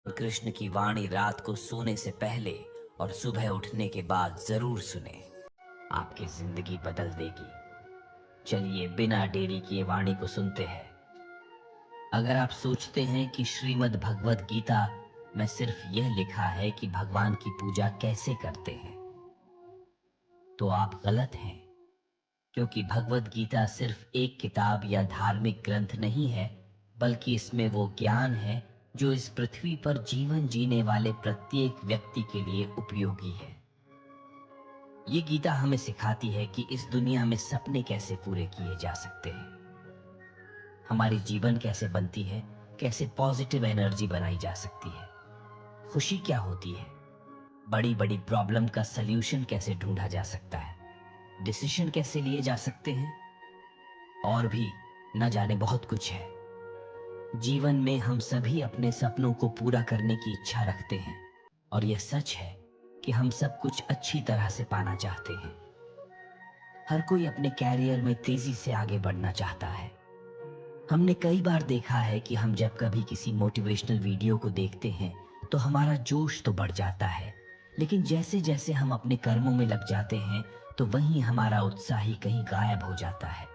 कृष्ण की वाणी रात को सोने से पहले और सुबह उठने के बाद जरूर सुने, आपकी जिंदगी बदल देगी। चलिए बिना देरी किए वाणी को सुनते हैं। अगर आप सोचते हैं कि श्रीमद् भगवद गीता में सिर्फ यह लिखा है कि भगवान की पूजा कैसे करते हैं, तो आप गलत हैं। क्योंकि भगवद गीता सिर्फ एक किताब या धार्मिक ग्रंथ नहीं है, बल्कि इसमें वो ज्ञान है जो इस पृथ्वी पर जीवन जीने वाले प्रत्येक व्यक्ति के लिए उपयोगी है। ये गीता हमें सिखाती है कि इस दुनिया में सपने कैसे पूरे किए जा सकते हैं, हमारी जीवन कैसे बनती है, कैसे पॉजिटिव एनर्जी बनाई जा सकती है, खुशी क्या होती है, बड़ी बड़ी प्रॉब्लम का सल्यूशन कैसे ढूंढा जा सकता है, डिसीजन कैसे लिए जा सकते हैं, और भी न जाने बहुत कुछ है। जीवन में हम सभी अपने सपनों को पूरा करने की इच्छा रखते हैं, और यह सच है कि हम सब कुछ अच्छी तरह से पाना चाहते हैं। हर कोई अपने कैरियर में तेजी से आगे बढ़ना चाहता है। हमने कई बार देखा है कि हम जब कभी किसी मोटिवेशनल वीडियो को देखते हैं तो हमारा जोश तो बढ़ जाता है, लेकिन जैसे जैसे हम अपने कर्मों में लग जाते हैं तो वहीं हमारा उत्साह ही कहीं गायब हो जाता है।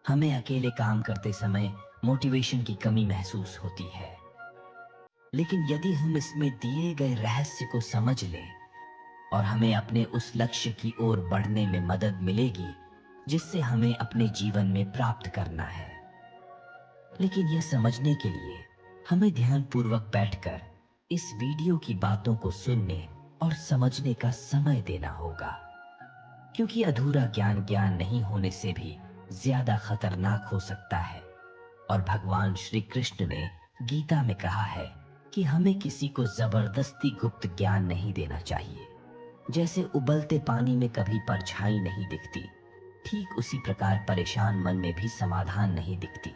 हमें अकेले काम करते समय मोटिवेशन की कमी महसूस होती है, लेकिन यदि हम इसमें दिए गए रहस्य को समझ लें और हमें अपने उस लक्ष्य की ओर बढ़ने में मदद मिलेगी जिससे हमें अपने जीवन में प्राप्त करना है। लेकिन यह समझने के लिए हमें ध्यानपूर्वक बैठकर इस वीडियो की बातों को सुनने और समझने का समय देना होगा, क्योंकि अधूरा ज्ञान ज्ञान नहीं होने से भी ज्यादा खतरनाक हो सकता है। और भगवान श्री कृष्ण ने गीता में कहा है कि हमें किसी को जबरदस्ती गुप्त ज्ञान नहीं देना चाहिए। जैसे उबलते पानी में कभी परछाई नहीं दिखती, ठीक उसी प्रकार परेशान मन में भी समाधान नहीं दिखती।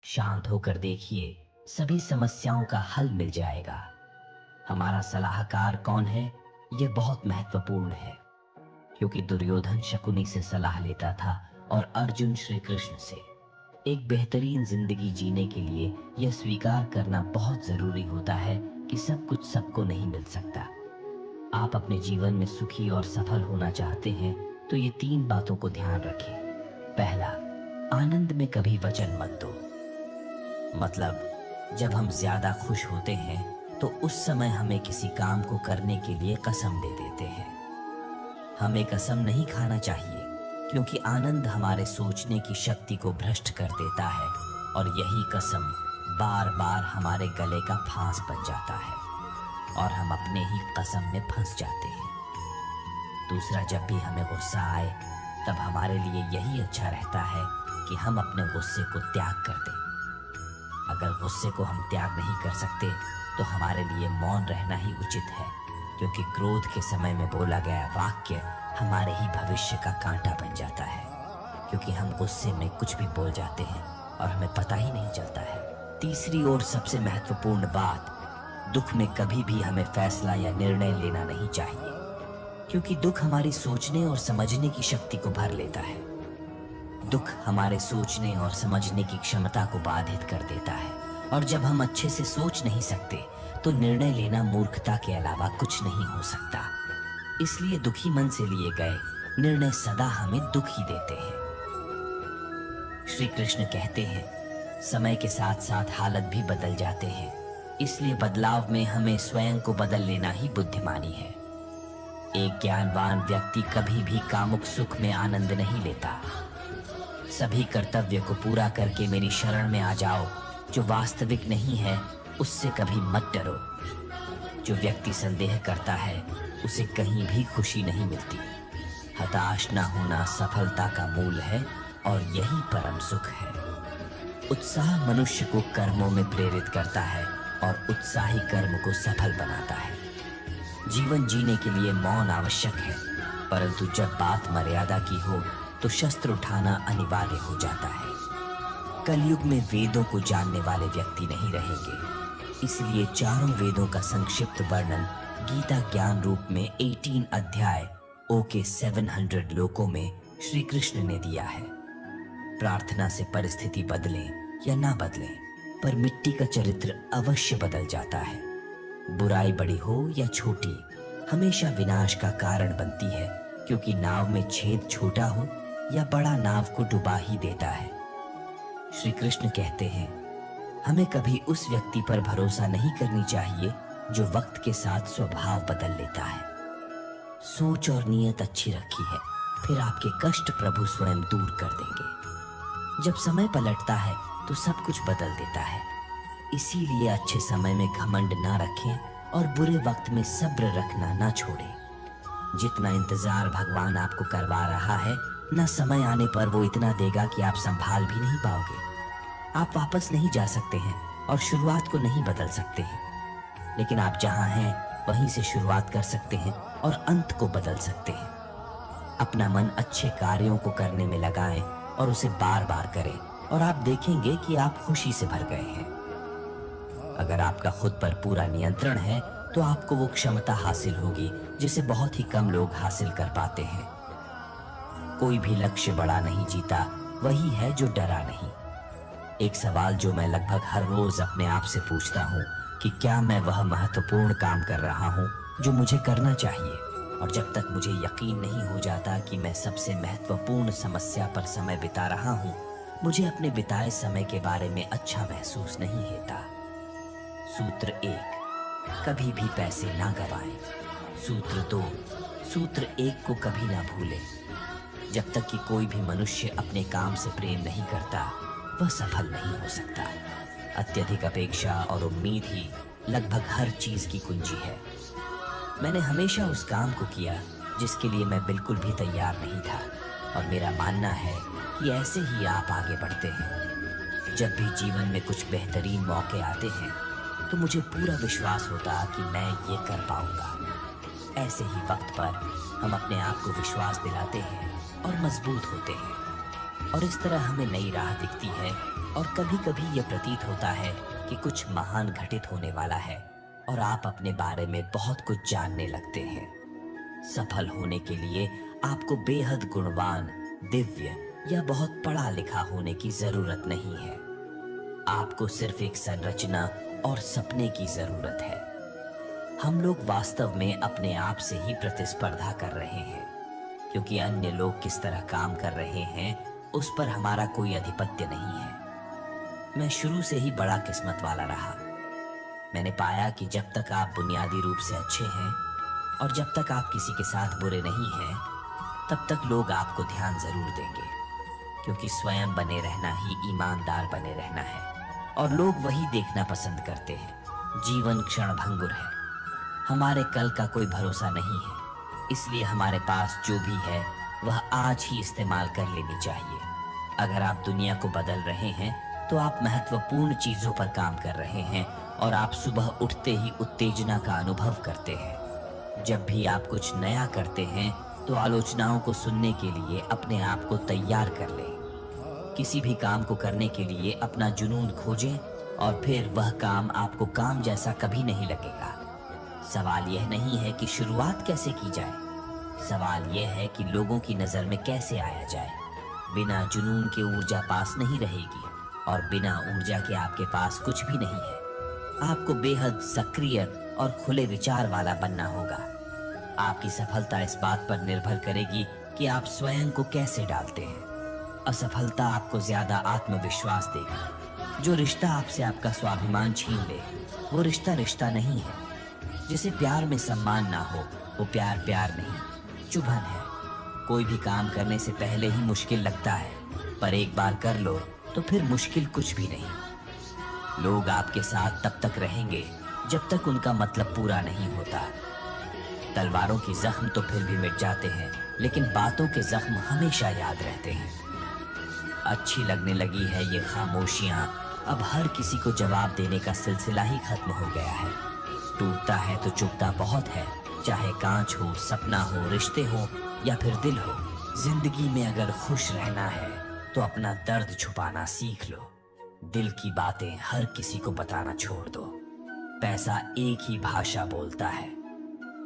शांत होकर देखिए, सभी समस्याओं का हल मिल जाएगा। हमारा सलाहकार कौन है, यह बहुत महत्वपूर्ण है, क्योंकि दुर्योधन शकुनी से सलाह लेता था और अर्जुन श्री कृष्ण से। एक बेहतरीन जिंदगी जीने के लिए यह स्वीकार करना बहुत जरूरी होता है कि सब कुछ सबको नहीं मिल सकता। आप अपने जीवन में सुखी और सफल होना चाहते हैं तो ये 3 बातों को ध्यान रखें। पहला, आनंद में कभी वचन मत दो। मतलब जब हम ज्यादा खुश होते हैं तो उस समय हमें किसी काम को करने के लिए कसम दे देते हैं। हमें कसम नहीं खाना चाहिए, क्योंकि आनंद हमारे सोचने की शक्ति को भ्रष्ट कर देता है और यही कसम बार बार हमारे गले का फांस बन जाता है और हम अपने ही कसम में फंस जाते हैं। दूसरा, जब भी हमें गुस्सा आए तब हमारे लिए यही अच्छा रहता है कि हम अपने गुस्से को त्याग कर दें। अगर गुस्से को हम त्याग नहीं कर सकते तो हमारे लिए मौन रहना ही उचित है, क्योंकि क्रोध के समय में बोला गया वाक्य हमारे ही भविष्य का कांटा बन जाता है, क्योंकि हम गुस्से में कुछ भी बोल जाते हैं और हमें पता ही नहीं चलता है। तीसरी और सबसे महत्वपूर्ण बात, दुख में कभी भी हमें फैसला या निर्णय लेना नहीं चाहिए, क्योंकि दुख हमारी सोचने और समझने की शक्ति को भर लेता है। दुख हमारे सोचने और समझने की क्षमता को बाधित कर देता है, और जब हम अच्छे से सोच नहीं सकते तो निर्णय लेना मूर्खता के अलावा कुछ नहीं हो सकता। इसलिए दुखी मन से लिए गए निर्णय सदा हमें दुख ही देते हैं। श्री कृष्ण कहते हैं, समय के साथ साथ हालत भी बदल जाते हैं, इसलिए बदलाव में हमें स्वयं को बदल लेना ही बुद्धिमानी है। एक ज्ञानवान व्यक्ति कभी भी कामुक सुख में आनंद नहीं लेता। सभी कर्तव्य को पूरा करके मेरी शरण में आ जाओ। जो वास्तविक नहीं है उससे कभी मत डरो। जो व्यक्ति संदेह करता है उसे कहीं भी खुशी नहीं मिलती। हताश न होना सफलता का मूल है और यही परम सुख है। उत्साह मनुष्य को कर्मों में प्रेरित करता है और उत्साही कर्म को सफल बनाता है। जीवन जीने के लिए मौन आवश्यक है, परंतु जब बात मर्यादा की हो तो शस्त्र उठाना अनिवार्य हो जाता है। कलयुग में वेदों को जानने वाले व्यक्ति नहीं रहेंगे, इसलिए चारों वेदों का संक्षिप्त वर्णन गीता ज्ञान रूप में 18 अध्याय ओके 700 लोकों में श्री कृष्ण ने दिया है। प्रार्थना से परिस्थिति बदले या ना बदले, पर मिट्टी का चरित्र अवश्य बदल जाता है। बुराई बड़ी हो या छोटी, हमेशा विनाश का कारण बनती है, क्योंकि नाव में छेद छोटा हो या बड़ा नाव को डुबा ही देता है। श्री कृष्ण कहते हैं, हमें कभी उस व्यक्ति पर भरोसा नहीं करनी चाहिए जो वक्त के साथ स्वभाव बदल लेता है। सोच और नीयत अच्छी रखी है, फिर आपके कष्ट प्रभु स्वयं दूर कर देंगे। जब समय पलटता है तो सब कुछ बदल देता है। इसीलिए अच्छे समय में घमंड ना रखें और बुरे वक्त में सब्र रखना ना छोड़ें। जितना इंतजार भगवान आपको करवा रहा है, न समय आने पर वो इतना देगा कि आप संभाल भी नहीं पाओगे। आप वापस नहीं जा सकते हैं और शुरुआत को नहीं बदल सकते हैं, लेकिन आप जहां हैं वहीं से शुरुआत कर सकते हैं और अंत को बदल सकते हैं। अपना मन अच्छे कार्यों को करने में लगाएं और उसे बार बार करें, और आप देखेंगे कि आप खुशी से भर गए हैं। अगर आपका खुद पर पूरा नियंत्रण है तो आपको वो क्षमता हासिल होगी जिसे बहुत ही कम लोग हासिल कर पाते हैं। कोई भी लक्ष्य बड़ा नहीं जीता, वही है जो डरा नहीं। एक सवाल जो मैं लगभग हर रोज अपने आप से पूछता हूँ कि क्या मैं वह महत्वपूर्ण काम कर रहा हूँ जो मुझे करना चाहिए। और जब तक मुझे यकीन नहीं हो जाता कि मैं सबसे महत्वपूर्ण समस्या पर समय बिता रहा हूँ, मुझे अपने बिताए समय के बारे में अच्छा महसूस नहीं होता। सूत्र 1, कभी भी पैसे ना गवाएं। सूत्र 2, सूत्र 1 को कभी ना भूलें। जब तक कि कोई भी मनुष्य अपने काम से प्रेम नहीं करता, वह सफल नहीं हो सकता। अत्यधिक अपेक्षा और उम्मीद ही लगभग हर चीज की कुंजी है। मैंने हमेशा उस काम को किया जिसके लिए मैं बिल्कुल भी तैयार नहीं था, और मेरा मानना है कि ऐसे ही आप आगे बढ़ते हैं। जब भी जीवन में कुछ बेहतरीन मौके आते हैं तो मुझे पूरा विश्वास होता कि मैं ये कर पाऊंगा। ऐसे ही वक्त पर हम अपने आप को विश्वास दिलाते हैं और मजबूत होते हैं, और इस तरह हमें नई राह दिखती है। और कभी कभी ये प्रतीत होता है कि कुछ महान घटित होने वाला है और आप अपने बारे में बहुत कुछ जानने लगते हैं। सफल होने के लिए आपको बेहद गुणवान, दिव्य या बहुत पढ़ा लिखा होने की जरूरत नहीं है। आपको सिर्फ एक संरचना और सपने की जरूरत है। हम लोग वास्तव में अपने आप से ही प्रतिस्पर्धा कर रहे हैं, क्योंकि अन्य लोग किस तरह काम कर रहे हैं उस पर हमारा कोई आधिपत्य नहीं है। मैं शुरू से ही बड़ा किस्मत वाला रहा। मैंने पाया कि जब तक आप बुनियादी रूप से अच्छे हैं और जब तक आप किसी के साथ बुरे नहीं हैं, तब तक लोग आपको ध्यान जरूर देंगे, क्योंकि स्वयं बने रहना ही ईमानदार बने रहना है, और लोग वही देखना पसंद करते हैं। जीवन क्षण भंगुर है, हमारे कल का कोई भरोसा नहीं है, इसलिए हमारे पास जो भी है वह आज ही इस्तेमाल कर लेनी चाहिए। अगर आप दुनिया को बदल रहे हैं तो आप महत्वपूर्ण चीजों पर काम कर रहे हैं, और आप सुबह उठते ही उत्तेजना का अनुभव करते हैं। जब भी आप कुछ नया करते हैं तो आलोचनाओं को सुनने के लिए अपने आप को तैयार कर लें। किसी भी काम को करने के लिए अपना जुनून खोजें, और फिर वह काम आपको काम जैसा कभी नहीं लगेगा। सवाल यह नहीं है कि शुरुआत कैसे की जाए, सवाल यह है कि लोगों की नजर में कैसे आया जाए। बिना जुनून के ऊर्जा पास नहीं रहेगी, और बिना ऊर्जा के आपके पास कुछ भी नहीं है। आपको बेहद सक्रिय और खुले विचार वाला बनना होगा। आपकी सफलता इस बात पर निर्भर करेगी कि आप स्वयं को कैसे डालते हैं। असफलता आपको ज्यादा आत्मविश्वास देगी। जो रिश्ता आपसे आपका स्वाभिमान छीन ले, वो रिश्ता रिश्ता नहीं है। जिसे प्यार में सम्मान ना हो, वो प्यार प्यार नहीं, चुभन है। कोई भी काम करने से पहले ही मुश्किल लगता है, पर एक बार कर लो तो फिर मुश्किल कुछ भी नहीं। लोग आपके साथ तब तक रहेंगे जब तक उनका मतलब पूरा नहीं होता। तलवारों की जख्म तो फिर भी मिट जाते हैं, लेकिन बातों के जख्म हमेशा याद रहते हैं। अच्छी लगने लगी है ये खामोशियां, अब हर किसी को जवाब देने का सिलसिला ही खत्म हो गया है। टूटता है तो चुभता बहुत है, चाहे कांच हो, सपना हो, रिश्ते हो या फिर दिल हो। जिंदगी में अगर खुश रहना है तो अपना दर्द छुपाना सीख लो। दिल की बातें हर किसी को बताना छोड़ दो। पैसा एक ही भाषा बोलता है।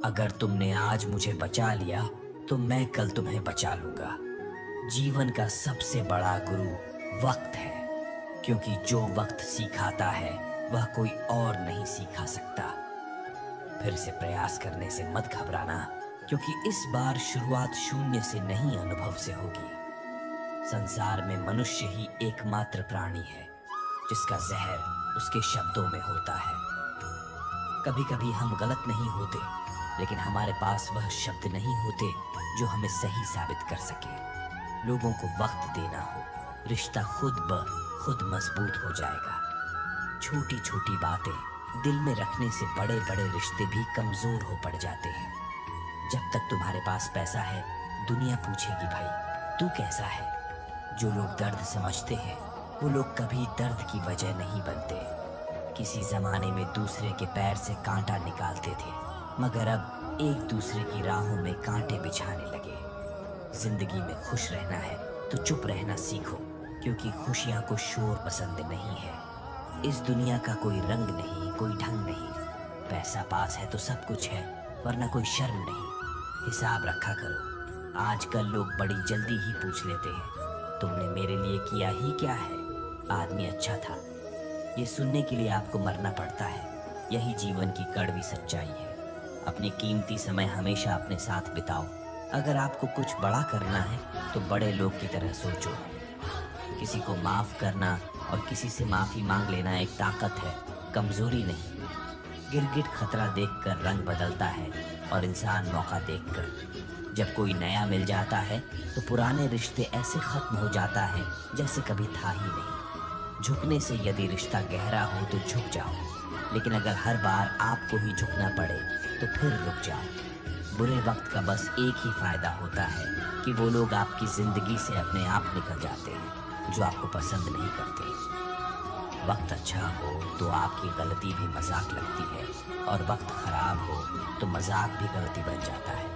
अगर तुमने आज मुझे बचा लिया तो मैं कल तुम्हें बचा लूंगा। जीवन का सबसे बड़ा गुरु वक्त है, क्योंकि जो वक्त सिखाता है वह कोई और नहीं सिखा सकता। फिर से प्रयास करने से मत घबराना, क्योंकि इस बार शुरुआत शून्य से नहीं, अनुभव से होगी। संसार में मनुष्य ही एकमात्र प्राणी है जिसका जहर उसके शब्दों में होता है। कभी कभी हम गलत नहीं होते, लेकिन हमारे पास वह शब्द नहीं होते जो हमें सही साबित कर सके। लोगों को वक्त देना हो, रिश्ता खुद ब खुद मजबूत हो जाएगा। छोटी छोटी बातें दिल में रखने से बड़े बड़े रिश्ते भी कमजोर हो पड़ जाते हैं। जब तक तुम्हारे पास पैसा है, दुनिया पूछेगी भाई तू कैसा है। जो लोग दर्द समझते हैं वो लोग कभी दर्द की वजह नहीं बनते। किसी जमाने में दूसरे के पैर से कांटा निकालते थे, मगर अब एक दूसरे की राहों में कांटे बिछाने लगे। जिंदगी में खुश रहना है तो चुप रहना सीखो, क्योंकि खुशियां को शोर पसंद नहीं है। इस दुनिया का कोई रंग नहीं, कोई ढंग नहीं। पैसा पास है तो सब कुछ है, वरना कोई शर्म नहीं। हिसाब रखा करो। आजकल लोग बड़ी जल्दी ही पूछ लेते हैं तुमने मेरे लिए किया ही क्या है, आदमी अच्छा था। ये सुनने के लिए आपको मरना पड़ता है। यही जीवन की कड़वी सच्चाई है। अपनी कीमती समय हमेशा अपने साथ बिताओ। अगर आपको कुछ बड़ा करना है तो बड़े लोग की तरह सोचो। किसी को माफ करना और किसी से माफी मांग लेना एक ताकत है, कमजोरी नहीं। गिरगिट खतरा देखकर रंग बदलता है और इंसान मौका देखकर। जब कोई नया मिल जाता है तो पुराने रिश्ते ऐसे खत्म हो जाता है जैसे कभी था ही नहीं। झुकने से यदि रिश्ता गहरा हो तो झुक जाओ, लेकिन अगर हर बार आपको ही झुकना पड़े तो फिर रुक जाओ। बुरे वक्त का बस एक ही फायदा होता है कि वो लोग आपकी जिंदगी से अपने आप निकल जाते हैं जो आपको पसंद नहीं करते। वक्त अच्छा हो तो आपकी गलती भी मजाक लगती है, और वक्त खराब हो तो मजाक भी गलती बन जाता है।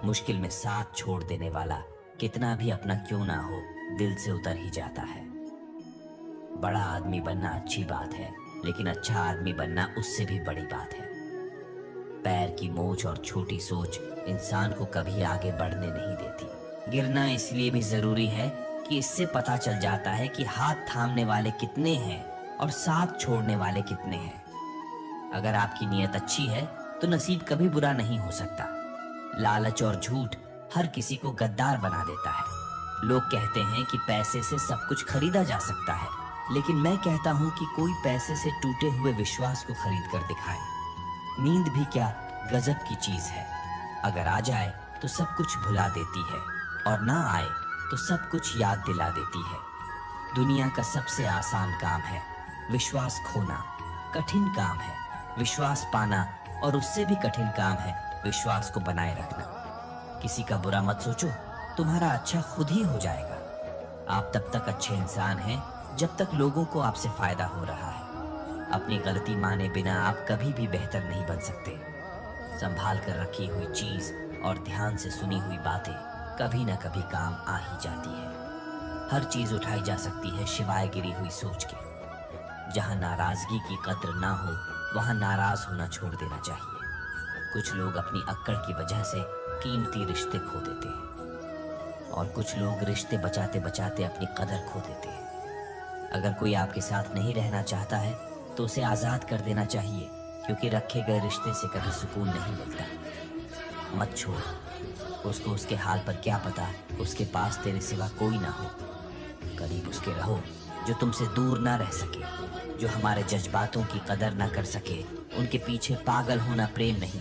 मुश्किल में साथ छोड़ देने वाला कितना भी अपना क्यों ना हो, दिल से उतर ही जाता है। बड़ा आदमी बनना अच्छी बात है, लेकिन अच्छा आदमी बनना उससे भी बड़ी बात है। पैर की मोच और छोटी सोच इंसान को कभी आगे बढ़ने नहीं देती। गिरना इसलिए भी जरूरी है कि इससे पता चल जाता है कि हाथ थामने वाले कितने हैं और साथ छोड़ने वाले कितने हैं। अगर आपकी नीयत अच्छी है तो नसीब कभी बुरा नहीं हो सकता। लालच और झूठ हर किसी को गद्दार बना देता है। लोग कहते हैं कि पैसे से सब कुछ खरीदा जा सकता है, लेकिन मैं कहता हूं कि कोई पैसे से टूटे हुए विश्वास को खरीद कर दिखाए। नींद भी क्या गजब की चीज है। अगर आ जाए तो सब कुछ भुला देती है, और ना आए तो सब कुछ याद दिला देती है। दुनिया का सबसे आसान काम है विश्वास खोना, कठिन काम है विश्वास पाना, और उससे भी कठिन काम है विश्वास को बनाए रखना। किसी का बुरा मत सोचो, तुम्हारा अच्छा खुद ही हो जाएगा। आप तब तक अच्छे इंसान हैं जब तक लोगों को आपसे फायदा हो रहा है। अपनी गलती माने बिना आप कभी भी बेहतर नहीं बन सकते। संभाल कर रखी हुई चीज और ध्यान से सुनी हुई बातें कभी ना कभी काम आ ही जाती है। हर चीज उठाई जा सकती है सिवाय गिरी हुई सोच के। जहां नाराजगी की कद्र ना हो वहां नाराज होना छोड़ देना चाहिए। कुछ लोग अपनी अक्कड़ की वजह से कीमती रिश्ते खो देते हैं, और कुछ लोग रिश्ते बचाते बचाते अपनी कदर खो देते हैं। अगर कोई आपके साथ नहीं रहना चाहता है तो उसे आजाद कर देना चाहिए, क्योंकि रखे गए रिश्ते से कभी सुकून नहीं मिलता। मत छोड़ उसको, उसके हाल पर क्या पता उसके पास तेरे सिवा कोई ना हो। करीब उसके रहो जो तुमसे दूर ना रह सके, जो हमारे जज्बातों की कदर ना कर सके। उनके पीछे पागल होना प्रेम नहीं,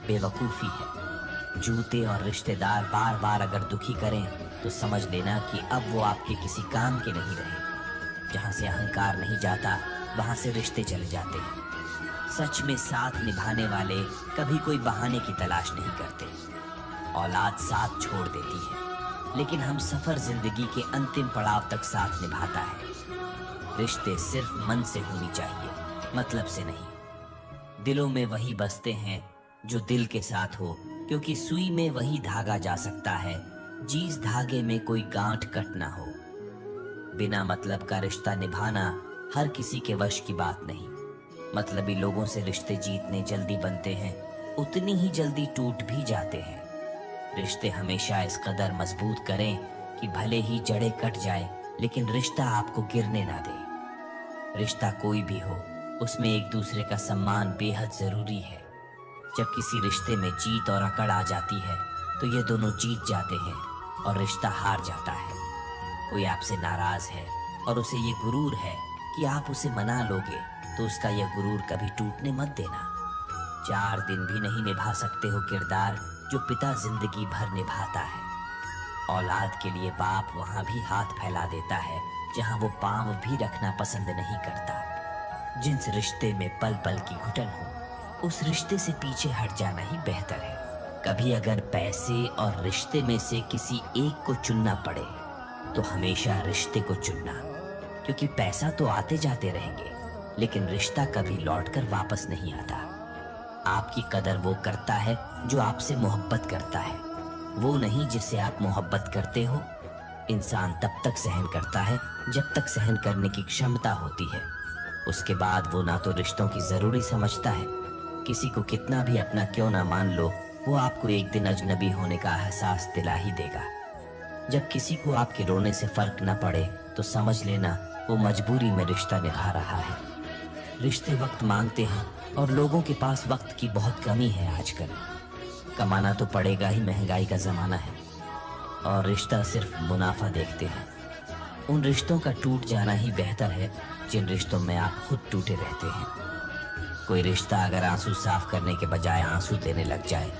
बेवकूफ़ी है। जूते और रिश्तेदार बार बार अगर दुखी करें तो समझ लेना कि अब वो आपके किसी काम के नहीं रहे। जहाँ से अहंकार नहीं जाता वहाँ से रिश्ते चले जाते हैं। सच में साथ निभाने वाले कभी कोई बहाने की तलाश नहीं करते। औलाद साथ छोड़ देती है, लेकिन हम सफर जिंदगी के अंतिम पड़ाव तक साथ निभाता है। रिश्ते सिर्फ मन से होनी चाहिए, मतलब से नहीं। दिलों में वही बसते हैं जो दिल के साथ हो, क्योंकि सुई में वही धागा जा सकता है जिस धागे में कोई गांठ कट ना हो। बिना मतलब का रिश्ता निभाना हर किसी के वश की बात नहीं। मतलबी लोगों से रिश्ते जीतने जल्दी बनते हैं, उतनी ही जल्दी टूट भी जाते हैं। रिश्ते हमेशा इस कदर मजबूत करें कि भले ही जड़ें कट जाए, लेकिन रिश्ता आपको गिरने ना दे। रिश्ता कोई भी हो, उसमें एक दूसरे का सम्मान बेहद जरूरी है। जब किसी रिश्ते में जीत और अकड़ आ जाती है तो ये दोनों जीत जाते हैं और रिश्ता हार जाता है। कोई आपसे नाराज है और उसे ये गुरूर है कि आप उसे मना लोगे तो उसका यह गुरूर कभी टूटने मत देना। 4 दिन भी नहीं निभा सकते हो किरदार जो पिता जिंदगी भर निभाता है। औलाद के लिए बाप वहां भी हाथ फैला देता है जहां वो पांव भी रखना पसंद नहीं करता। जिस रिश्ते में पल पल की घुटन हो उस रिश्ते से पीछे हट जाना ही बेहतर है। कभी अगर पैसे और रिश्ते में से किसी एक को चुनना पड़े तो हमेशा रिश्ते को चुनना, क्योंकि पैसा तो आते जाते रहेंगे लेकिन रिश्ता कभी लौटकर वापस नहीं आता। आपकी कदर वो करता है जो आपसे मोहब्बत करता है, वो नहीं जिससे आप मोहब्बत करते हो। इंसान तब तक सहन करता है जब तक सहन करने की क्षमता होती है। उसके बाद वो ना तो रिश्तों की जरूरी समझता है, किसी को कितना भी अपना क्यों ना मान लो वो आपको एक दिन अजनबी होने का एहसास दिला ही देगा। जब किसी को आपके रोने से फर्क न पड़े तो समझ लेना वो मजबूरी में रिश्ता निभा रहा है। रिश्ते वक्त मांगते हैं और लोगों के पास वक्त की बहुत कमी है आजकल। कमाना तो पड़ेगा ही, महंगाई का जमाना है और रिश्ता सिर्फ मुनाफा देखते हैं। उन रिश्तों का टूट जाना ही बेहतर है जिन रिश्तों में आप खुद टूटे रहते हैं। कोई रिश्ता अगर आंसू साफ करने के बजाय आंसू देने लग जाए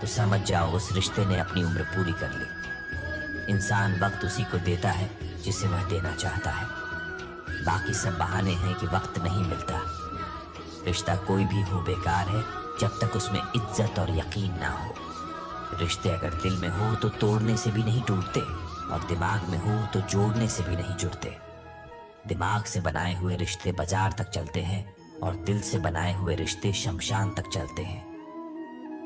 तो समझ जाओ उस रिश्ते ने अपनी उम्र पूरी कर ली। इंसान वक्त उसी को देता है जिसे वह देना चाहता है। बाकी सब बहाने हैं कि वक्त नहीं मिलता। रिश्ता कोई भी हो बेकार है जब तक उसमें इज्जत और यकीन ना हो। रिश्ते अगर दिल में हो तो तोड़ने से भी नहीं टूटते और दिमाग में हो तो जोड़ने से भी नहीं जुड़ते। दिमाग से बनाए हुए रिश्ते बाजार तक चलते हैं और दिल से बनाए हुए रिश्ते शमशान तक चलते हैं।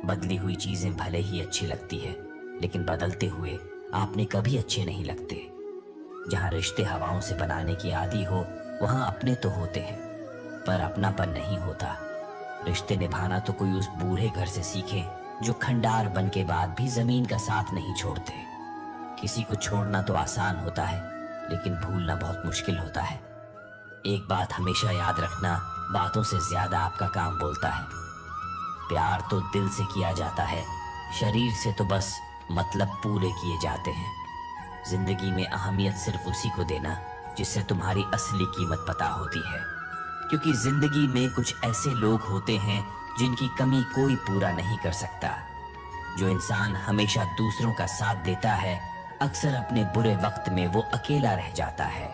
बदली हुई चीजें भले ही अच्छी लगती है लेकिन बदलते हुए आपने कभी अच्छे नहीं लगते। जहां रिश्ते हवाओं से बनाने की आदी हो वहां अपने तो होते हैं पर अपनापन नहीं होता। रिश्ते निभाना तो कोई उस बूढ़े घर से सीखे जो खंडार बन के बाद भी जमीन का साथ नहीं छोड़ते। किसी को छोड़ना तो आसान होता है लेकिन भूलना बहुत मुश्किल होता है। एक बात हमेशा याद रखना, बातों से ज्यादा आपका काम बोलता है। प्यार तो दिल से किया जाता है, शरीर से तो बस मतलब पूरे किए जाते हैं। जिंदगी में अहमियत सिर्फ उसी को देना जिससे तुम्हारी असली कीमत पता होती है, क्योंकि जिंदगी में कुछ ऐसे लोग होते हैं जिनकी कमी कोई पूरा नहीं कर सकता। जो इंसान हमेशा दूसरों का साथ देता है अक्सर अपने बुरे वक्त में वो अकेला रह जाता है।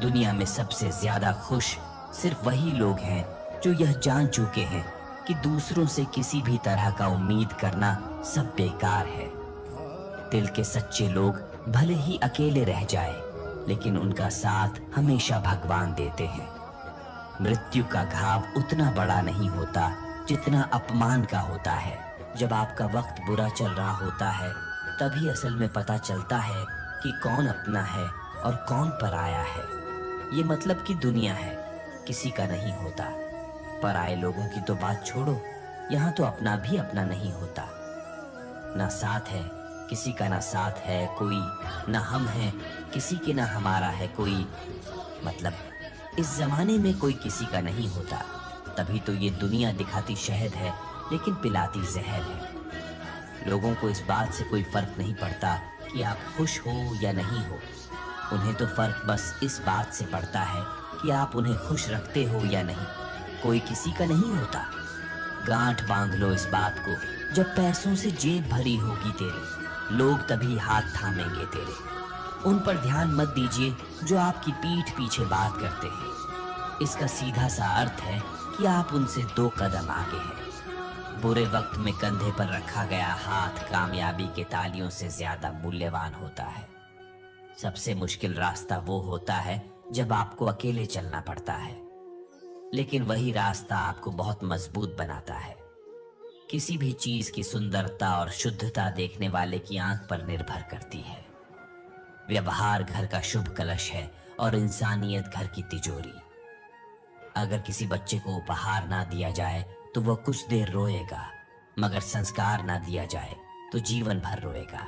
दुनिया में सबसे ज्यादा खुश सिर्फ वही लोग हैं जो यह जान चुके हैं कि दूसरों से किसी भी तरह का उम्मीद करना सब बेकार है। दिल के सच्चे लोग भले ही अकेले रह जाए लेकिन उनका साथ हमेशा भगवान देते हैं। मृत्यु का घाव उतना बड़ा नहीं होता जितना अपमान का होता है। जब आपका वक्त बुरा चल रहा होता है तभी असल में पता चलता है कि कौन अपना है और कौन पराया है। ये मतलब कि दुनिया है किसी का नहीं होता। पराए लोगों की तो बात छोड़ो, यहाँ तो अपना भी अपना नहीं होता। ना साथ है किसी का, ना साथ है कोई, ना हम हैं किसी के, ना हमारा है कोई। मतलब इस जमाने में कोई किसी का नहीं होता। तभी तो ये दुनिया दिखाती शहद है लेकिन पिलाती जहर है। लोगों को इस बात से कोई फर्क नहीं पड़ता कि आप खुश हो या नहीं हो। उन्हें तो फर्क बस इस बात से पड़ता है कि आप उन्हें खुश रखते हो या नहीं। कोई किसी का नहीं होता। गांठ बांध लो इस बात को, जब पैसों से जेब भरी होगी तेरी लोग तभी हाथ थामेंगे तेरे। उन पर ध्यान मत दीजिए जो आपकी पीठ पीछे बात करते हैं। इसका सीधा सा अर्थ है कि आप उनसे 2 कदम आगे हैं। बुरे वक्त में कंधे पर रखा गया हाथ कामयाबी के तालियों से ज्यादा मूल्यवान होता है। सबसे मुश्किल रास्ता वो होता है जब आपको अकेले चलना पड़ता है, लेकिन वही रास्ता आपको बहुत मजबूत बनाता है। किसी भी चीज की सुंदरता और शुद्धता देखने वाले की आंख पर निर्भर करती है। व्यवहार घर का शुभ कलश है और इंसानियत घर की तिजोरी। अगर किसी बच्चे को उपहार ना दिया जाए तो वह कुछ देर रोएगा, मगर संस्कार ना दिया जाए तो जीवन भर रोएगा।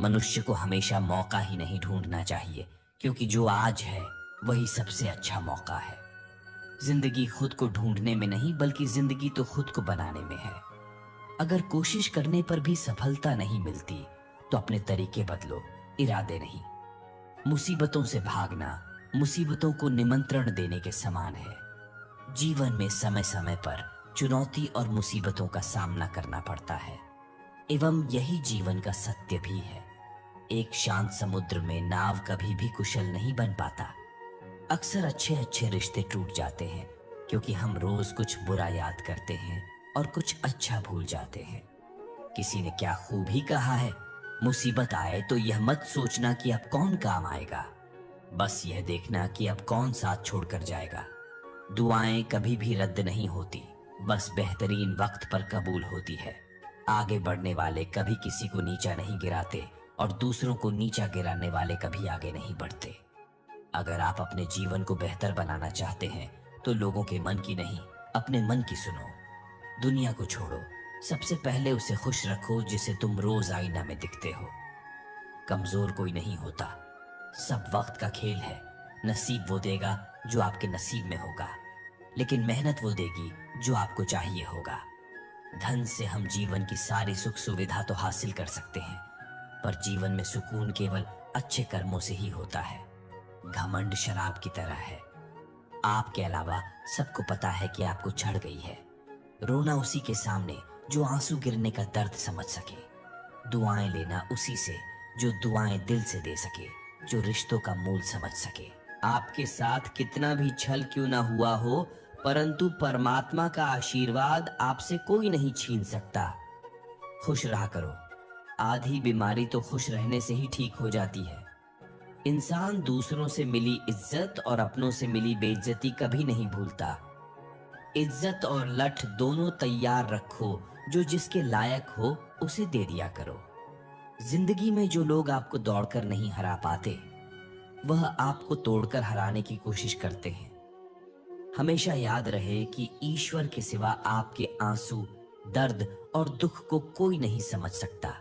मनुष्य को हमेशा मौका ही नहीं ढूंढना चाहिए, क्योंकि जो आज है वही सबसे अच्छा मौका है। जिंदगी खुद को ढूंढने में नहीं, बल्कि जिंदगी तो खुद को बनाने में है। अगर कोशिश करने पर भी सफलता नहीं मिलती तो अपने तरीके बदलो, इरादे नहीं। मुसीबतों से भागना मुसीबतों को निमंत्रण देने के समान है। जीवन में समय समय पर चुनौती और मुसीबतों का सामना करना पड़ता है, एवं यही जीवन का सत्य भी है। एक शांत समुद्र में नाव कभी भी कुशल नहीं बन पाता। अक्सर अच्छे अच्छे रिश्ते टूट जाते हैं क्योंकि हम रोज कुछ बुरा याद करते हैं और कुछ अच्छा भूल जाते हैं। किसी ने क्या खूब ही कहा है, मुसीबत आए तो यह मत सोचना कि अब कौन काम आएगा, बस यह देखना कि अब कौन साथ छोड़कर जाएगा। दुआएं कभी भी रद्द नहीं होती, बस बेहतरीन वक्त पर कबूल होती है। आगे बढ़ने वाले कभी किसी को नीचा नहीं गिराते और दूसरों को नीचा गिराने वाले कभी आगे नहीं बढ़ते। अगर आप अपने जीवन को बेहतर बनाना चाहते हैं तो लोगों के मन की नहीं, अपने मन की सुनो। दुनिया को छोड़ो, सबसे पहले उसे खुश रखो जिसे तुम रोज आईना में दिखते हो। कमजोर कोई नहीं होता, सब वक्त का खेल है। नसीब वो देगा जो आपके नसीब में होगा, लेकिन मेहनत वो देगी जो आपको चाहिए होगा। धन से हम जीवन की सारी सुख सुविधा तो हासिल कर सकते हैं, पर जीवन में सुकून केवल अच्छे कर्मों से ही होता है। घमंड शराब की तरह है, आपके अलावा सबको पता है कि आपको चढ़ गई है। रोना उसी के सामने जो आंसू गिरने का दर्द समझ सके। दुआएं लेना उसी से जो दुआएं दिल से दे सके, जो रिश्तों का मूल समझ सके। आपके साथ कितना भी छल क्यों ना हुआ हो, परंतु परमात्मा का आशीर्वाद आपसे कोई नहीं छीन सकता। खुश रहा करो, आधी बीमारी तो खुश रहने से ही ठीक हो जाती है। इंसान दूसरों से मिली इज्जत और अपनों से मिली बेइज्जती कभी नहीं भूलता। इज्जत और लठ दोनों तैयार रखो, जो जिसके लायक हो उसे दे दिया करो। जिंदगी में जो लोग आपको दौड़कर नहीं हरा पाते, वह आपको तोड़कर हराने की कोशिश करते हैं। हमेशा याद रहे कि ईश्वर के सिवा आपके आंसू, दर्द और दुख को कोई नहीं समझ सकता।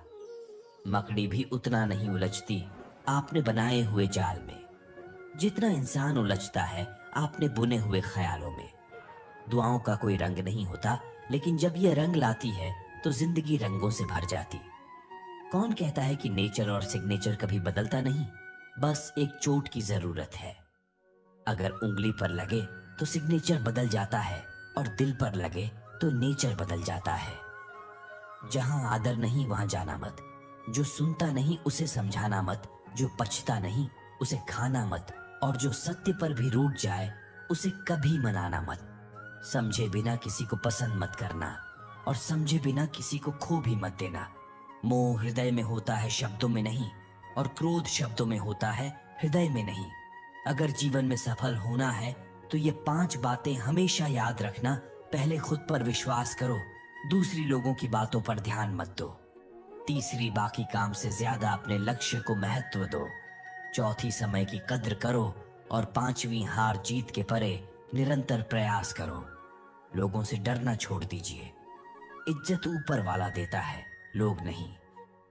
मकड़ी भी उतना नहीं उलझती आपने बनाए हुए जाल में, जितना इंसान उलझता है आपने बुने हुए ख्यालों में। दुआओं का कोई रंग नहीं होता, लेकिन जब यह रंग लाती है तो जिंदगी रंगों से भर जाती। कौन कहता है कि नेचर और सिग्नेचर कभी बदलता नहीं, बस एक चोट की जरूरत है। अगर उंगली पर लगे तो सिग्नेचर बदल जाता है और दिल पर लगे तो नेचर बदल जाता है। जहां आदर नहीं वहां जाना मत, जो सुनता नहीं उसे समझाना मत, जो पछता नहीं उसे खाना मत, और जो सत्य पर भी रूठ जाए उसे कभी मनाना मत। समझे बिना किसी को पसंद मत करना और समझे बिना किसी को खो भी मत देना। मोह हृदय में होता है, शब्दों में नहीं, और क्रोध शब्दों में होता है, हृदय में नहीं। अगर जीवन में सफल होना है तो ये 5 बातें हमेशा याद रखना। पहले खुद पर विश्वास करो, दूसरी लोगों की बातों पर ध्यान मत दो। तीसरी, बाकी काम से ज्यादा अपने लक्ष्य को महत्व दो। चौथी, समय की कद्र करो। और 5वीं, हार जीत के परे निरंतर प्रयास करो। लोगों से डरना छोड़ दीजिए। इज्जत ऊपर वाला देता है, लोग नहीं।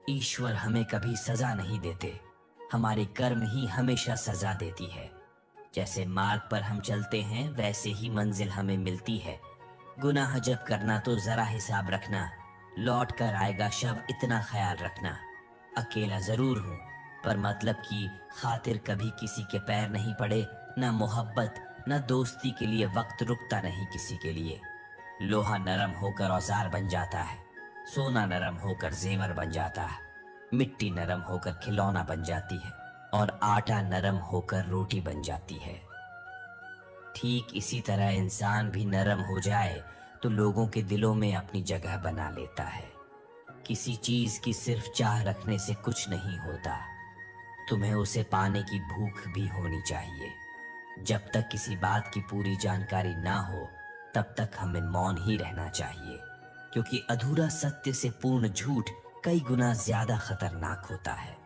ईश्वर हमें कभी सजा नहीं देते, हमारे कर्म ही हमेशा सजा देती है। जैसे मार्ग पर हम चलते हैं वैसे ही मंजिल हमें मिलती है। गुनाह जब करना तो जरा हिसाब रखना, लौट कर आएगा शव, इतना ख्याल रखना। अकेला जरूर हूं, पर मतलब की खातिर कभी किसी के पैर नहीं पड़े। ना मोहब्बत ना दोस्ती के लिए वक्त रुकता नहीं किसी के लिए। लोहा नरम होकर औजार बन जाता है, सोना नरम होकर जेवर बन जाता है, मिट्टी नरम होकर खिलौना बन जाती है, और आटा नरम होकर रोटी बन जाती है। ठीक इसी तरह इंसान भी नरम हो जाए तो लोगों के दिलों में अपनी जगह बना लेता है। किसी चीज की सिर्फ चाह रखने से कुछ नहीं होता, तुम्हें उसे पाने की भूख भी होनी चाहिए। जब तक किसी बात की पूरी जानकारी ना हो तब तक हमें मौन ही रहना चाहिए, क्योंकि अधूरा सत्य से पूर्ण झूठ कई गुना ज्यादा खतरनाक होता है।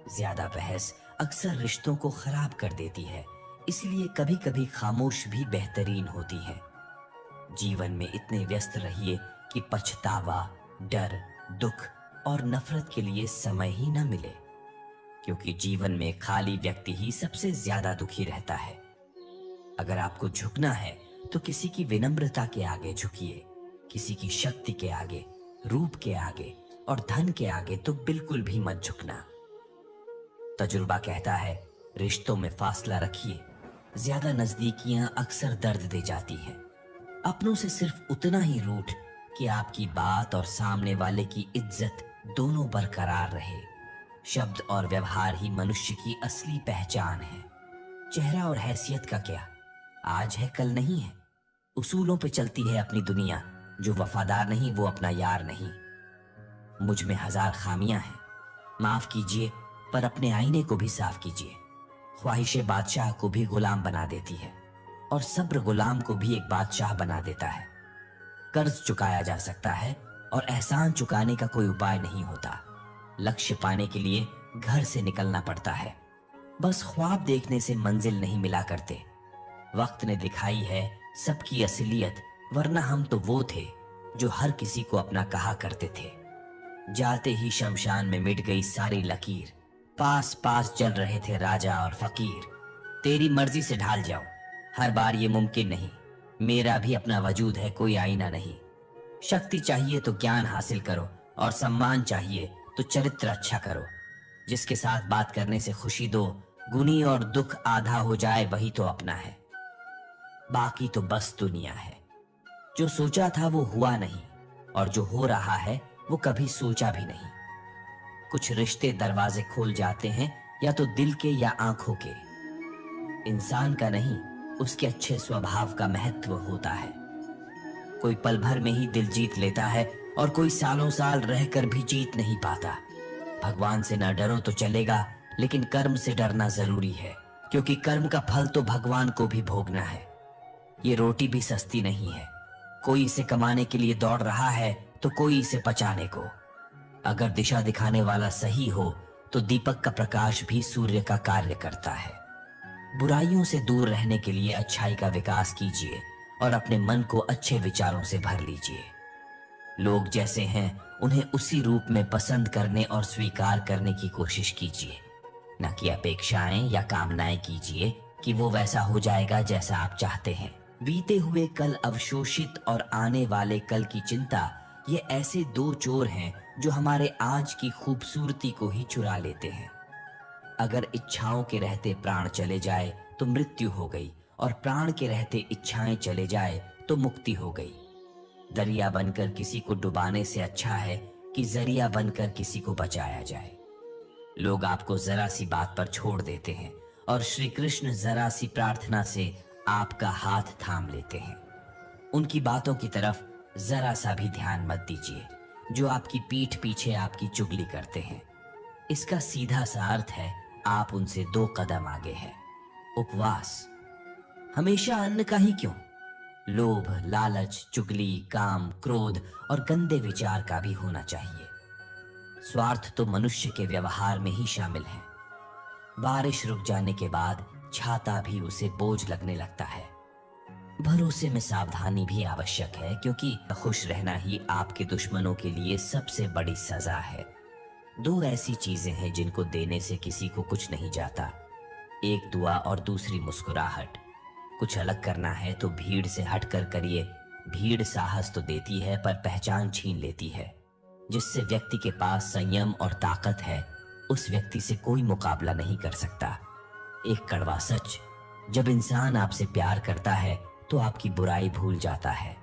ज्यादा बहस अक्सर रिश्तों को खराब कर देती है, इसलिए कभी कभी खामोश भी बेहतरीन होती है। जीवन में इतने व्यस्त रहिए कि पछतावा, डर, दुख और नफरत के लिए समय ही न मिले, क्योंकि जीवन में खाली व्यक्ति ही सबसे ज्यादा दुखी रहता है। अगर आपको झुकना है तो किसी की विनम्रता के आगे झुकिए, किसी की शक्ति के आगे, रूप के आगे और धन के आगे तो बिल्कुल भी मत झुकना। तजुर्बा कहता है, रिश्तों में फासला रखिए। ज्यादा नजदीकियां अक्सर दर्द दे जाती हैं। अपनों से सिर्फ उतना ही रूठ कि आपकी बात और सामने वाले की इज्जत दोनों बरकरार रहे। शब्द और व्यवहार ही मनुष्य की असली पहचान है। चेहरा और हैसियत का क्या, आज है कल नहीं है। उसूलों पे चलती है अपनी दुनिया, जो वफादार नहीं वो अपना यार नहीं। मुझ में हजार खामियां हैं, माफ कीजिए, पर अपने आईने को भी साफ कीजिए। ख्वाहिशें बादशाह को भी गुलाम बना देती है और सब्र गुलाम को भी एक बादशाह बना देता है। कर्ज चुकाया जा सकता है और एहसान चुकाने का कोई उपाय नहीं होता। लक्ष्य पाने के लिए घर से निकलना पड़ता है। बस ख्वाब देखने से मंजिल नहीं मिला करते। वक्त ने दिखाई है सबकी असलियत, वरना हम तो वो थे जो हर किसी को अपना कहा करते थे। जाते ही शमशान में मिट गई सारी लकीर। पास पास चल रहे थे राजा और फकीर। तेरी मर्जी से ढाल जाओ, हर बार ये मुमकिन नहीं। मेरा भी अपना वजूद है, कोई आईना नहीं। शक्ति चाहिए तो ज्ञान हासिल करो, और सम्मान चाहिए तो चरित्र अच्छा करो। जिसके साथ बात करने से खुशी दो, गुनी और दुख आधा हो जाए वही तो अपना है। बाकी तो बस दुनिया है। जो सोचा था वो हुआ नहीं, और जो हो रहा है वो कभी सोचा भी नहीं। कुछ रिश्ते दरवाजे खोल जाते हैं, या तो दिल के या आंखों के। इंसान का नहीं, उसके अच्छे स्वभाव का महत्व होता है। कोई पल भर में ही दिल जीत लेता है, और कोई सालों साल रहकर भी जीत नहीं पाता। भगवान से ना डरो तो चलेगा, लेकिन कर्म से डरना जरूरी है, क्योंकि कर्म का फल तो भगवान को भी भोगना है। ये रोटी भी सस्ती नहीं है। कोई इसे कमाने के लिए दौड़ रहा है तो कोई इसे पचाने को। अगर दिशा दिखाने वाला सही हो तो दीपक का प्रकाश भी सूर्य का कार्य करता है। बुराइयों से दूर रहने के लिए अच्छाई का विकास कीजिए और अपने मन को अच्छे विचारों से भर लीजिए। लोग जैसे हैं उन्हें उसी रूप में पसंद करने और स्वीकार करने की कोशिश कीजिए, न कि अपेक्षाएं या कामनाएं कीजिए कि वो वैसा हो जाएगा जैसा आप चाहते हैं। बीते हुए कल अवशोषित और आने वाले कल की चिंता, ये ऐसे दो चोर हैं जो हमारे आज की खूबसूरती को ही चुरा लेते हैं। अगर इच्छाओं के रहते प्राण चले जाए तो मृत्यु हो गई, और प्राण के रहते इच्छाएं चले जाए तो मुक्ति हो गई। दरिया बनकर किसी को डुबाने से अच्छा है कि जरिया बनकर किसी को बचाया जाए। लोग आपको जरा सी बात पर छोड़ देते हैं, और श्री कृष्ण जरा सी प्रार्थना से आपका हाथ थाम लेते हैं। उनकी बातों की तरफ जरा सा भी ध्यान मत दीजिए, जो आपकी पीठ पीछे आपकी चुगली करते हैं। इसका सीधा सा अर्थ है आप उनसे 2 कदम आगे हैं। उपवास। हमेशा अन्न का ही क्यों, लोभ, लालच, चुगली, काम, क्रोध और गंदे विचार का भी होना चाहिए। स्वार्थ तो मनुष्य के व्यवहार में ही शामिल है। बारिश रुक जाने के बाद छाता भी उसे बोझ लगने लगता है। भरोसे में सावधानी भी आवश्यक है, क्योंकि खुश रहना ही आपके दुश्मनों के लिए सबसे बड़ी सजा है। 2 ऐसी चीजें हैं जिनको देने से किसी को कुछ नहीं जाता, एक दुआ और दूसरी मुस्कुराहट। कुछ अलग करना है तो भीड़ से हटकर करिए। भीड़ साहस तो देती है पर पहचान छीन लेती है। जिससे व्यक्ति के पास संयम और ताकत है, उस व्यक्ति से कोई मुकाबला नहीं कर सकता। एक कड़वा सच, जब इंसान आपसे प्यार करता है तो आपकी बुराई भूल जाता है,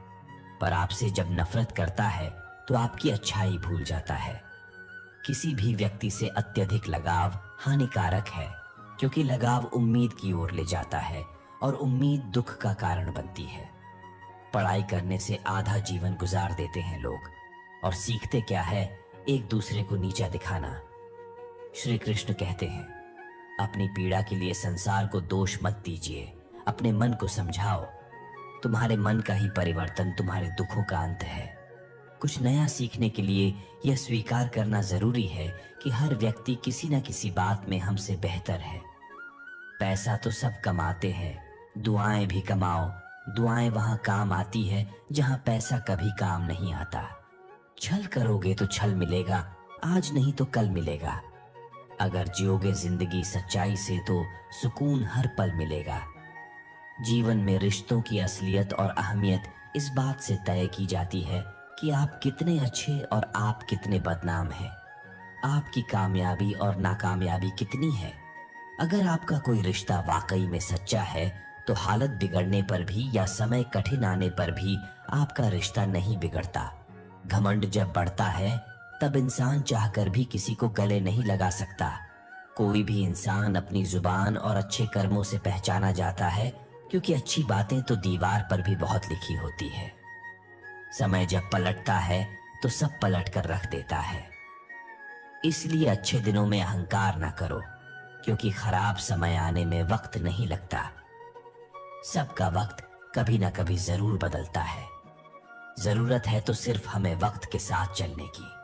पर आपसे जब नफरत करता है तो आपकी अच्छाई भूल जाता है। किसी भी व्यक्ति से अत्यधिक लगाव हानिकारक है, क्योंकि लगाव उम्मीद की ओर ले जाता है, और उम्मीद दुख का कारण बनती है। पढ़ाई करने से आधा जीवन गुजार देते हैं लोग, और सीखते क्या है, एक दूसरे को नीचा दिखाना। श्री कृष्ण कहते हैं, अपनी पीड़ा के लिए संसार को दोष मत दीजिए, अपने मन को समझाओ। तुम्हारे मन का ही परिवर्तन तुम्हारे दुखों का अंत है। कुछ नया सीखने के लिए यह स्वीकार करना जरूरी है कि हर व्यक्ति किसी न किसी बात में हमसे बेहतर है। पैसा तो सब कमाते हैं, दुआएं भी कमाओ। दुआएं वहां काम आती है जहां पैसा कभी काम नहीं आता। छल करोगे तो छल मिलेगा, आज नहीं तो कल मिलेगा। अगर जियोगे जिंदगी सच्चाई से तो सुकून हर पल मिलेगा। जीवन में रिश्तों की असलियत और अहमियत इस बात से तय की जाती है कि आप कितने अच्छे और आप कितने बदनाम हैं। आपकी कामयाबी और नाकामयाबी कितनी है। अगर आपका कोई रिश्ता वाकई में सच्चा है तो हालत बिगड़ने पर भी या समय कठिन आने पर भी आपका रिश्ता नहीं बिगड़ता। घमंड जब बढ़ता है तब इंसान चाहकर भी किसी को गले नहीं लगा सकता। कोई भी इंसान अपनी जुबान और अच्छे कर्मों से पहचाना जाता है, क्योंकि अच्छी बातें तो दीवार पर भी बहुत लिखी होती है। समय जब पलटता है तो सब पलट कर रख देता है। इसलिए अच्छे दिनों में अहंकार ना करो, क्योंकि खराब समय आने में वक्त नहीं लगता। सबका वक्त कभी ना कभी जरूर बदलता है। जरूरत है तो सिर्फ हमें वक्त के साथ चलने की।